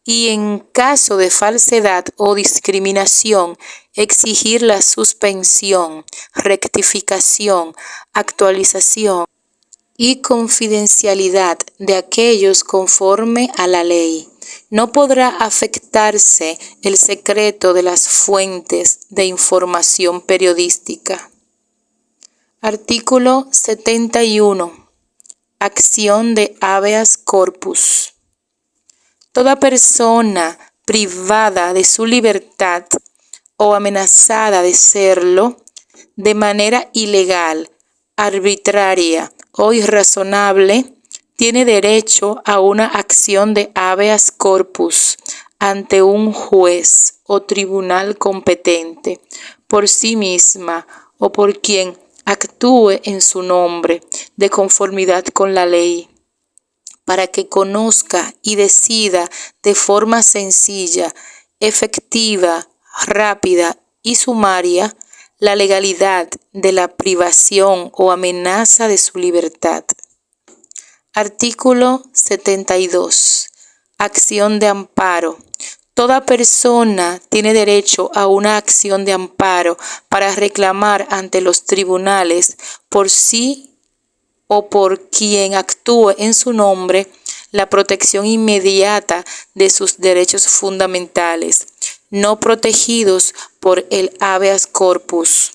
y en caso de falsedad o discriminación, exigir la suspensión, rectificación, actualización y confidencialidad de aquellos conforme a la ley. No podrá afectarse el secreto de las fuentes de información periodística. Artículo 71. Acción de habeas corpus. Toda persona privada de su libertad o amenazada de serlo de manera ilegal, arbitraria o irrazonable tiene derecho a una acción de habeas corpus ante un juez o tribunal competente por sí misma o por quien actúe en su nombre de conformidad con la ley, para que conozca y decida de forma sencilla, efectiva, rápida y sumaria la legalidad de la privación o amenaza de su libertad. Artículo 72. Acción de amparo. Toda persona tiene derecho a una acción de amparo para reclamar ante los tribunales por sí o por quien actúe en su nombre la protección inmediata de sus derechos fundamentales, no protegidos por el habeas corpus,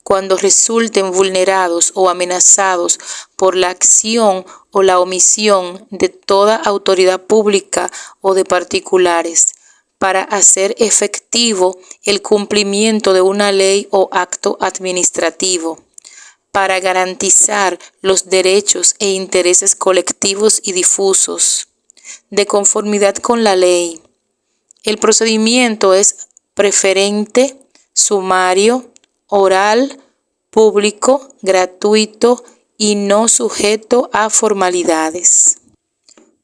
cuando resulten vulnerados o amenazados por la acción o la omisión de toda autoridad pública o de particulares, para hacer efectivo el cumplimiento de una ley o acto administrativo, para garantizar los derechos e intereses colectivos y difusos, de conformidad con la ley. El procedimiento es preferente, sumario, oral, público, gratuito y no sujeto a formalidades.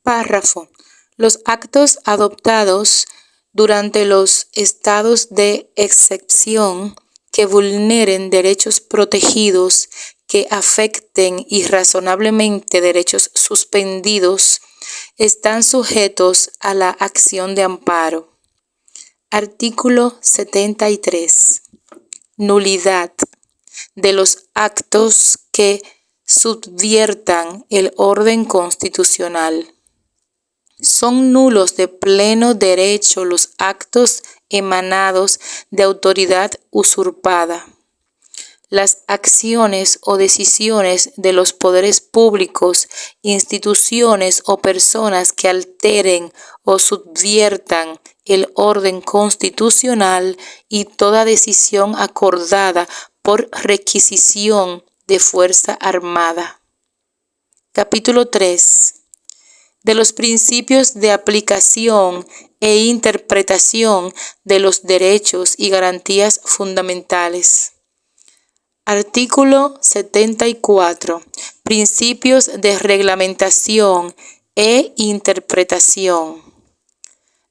Párrafo. Los actos adoptados durante los estados de excepción que vulneren derechos protegidos, que afecten irrazonablemente derechos suspendidos, están sujetos a la acción de amparo. Artículo 73. Nulidad de los actos que subviertan el orden constitucional. Son nulos de pleno derecho los actos emanados de autoridad usurpada. Las acciones o decisiones de los poderes públicos, instituciones o personas que alteren o subviertan el orden constitucional y toda decisión acordada por requisición de fuerza armada. Capítulo 3. De los principios de aplicación e interpretación de los derechos y garantías fundamentales. Artículo 74. Principios de reglamentación e interpretación.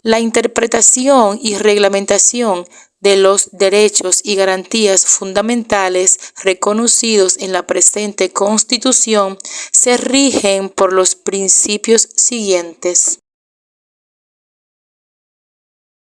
La interpretación y reglamentación de los derechos y garantías fundamentales reconocidos en la presente Constitución se rigen por los principios siguientes.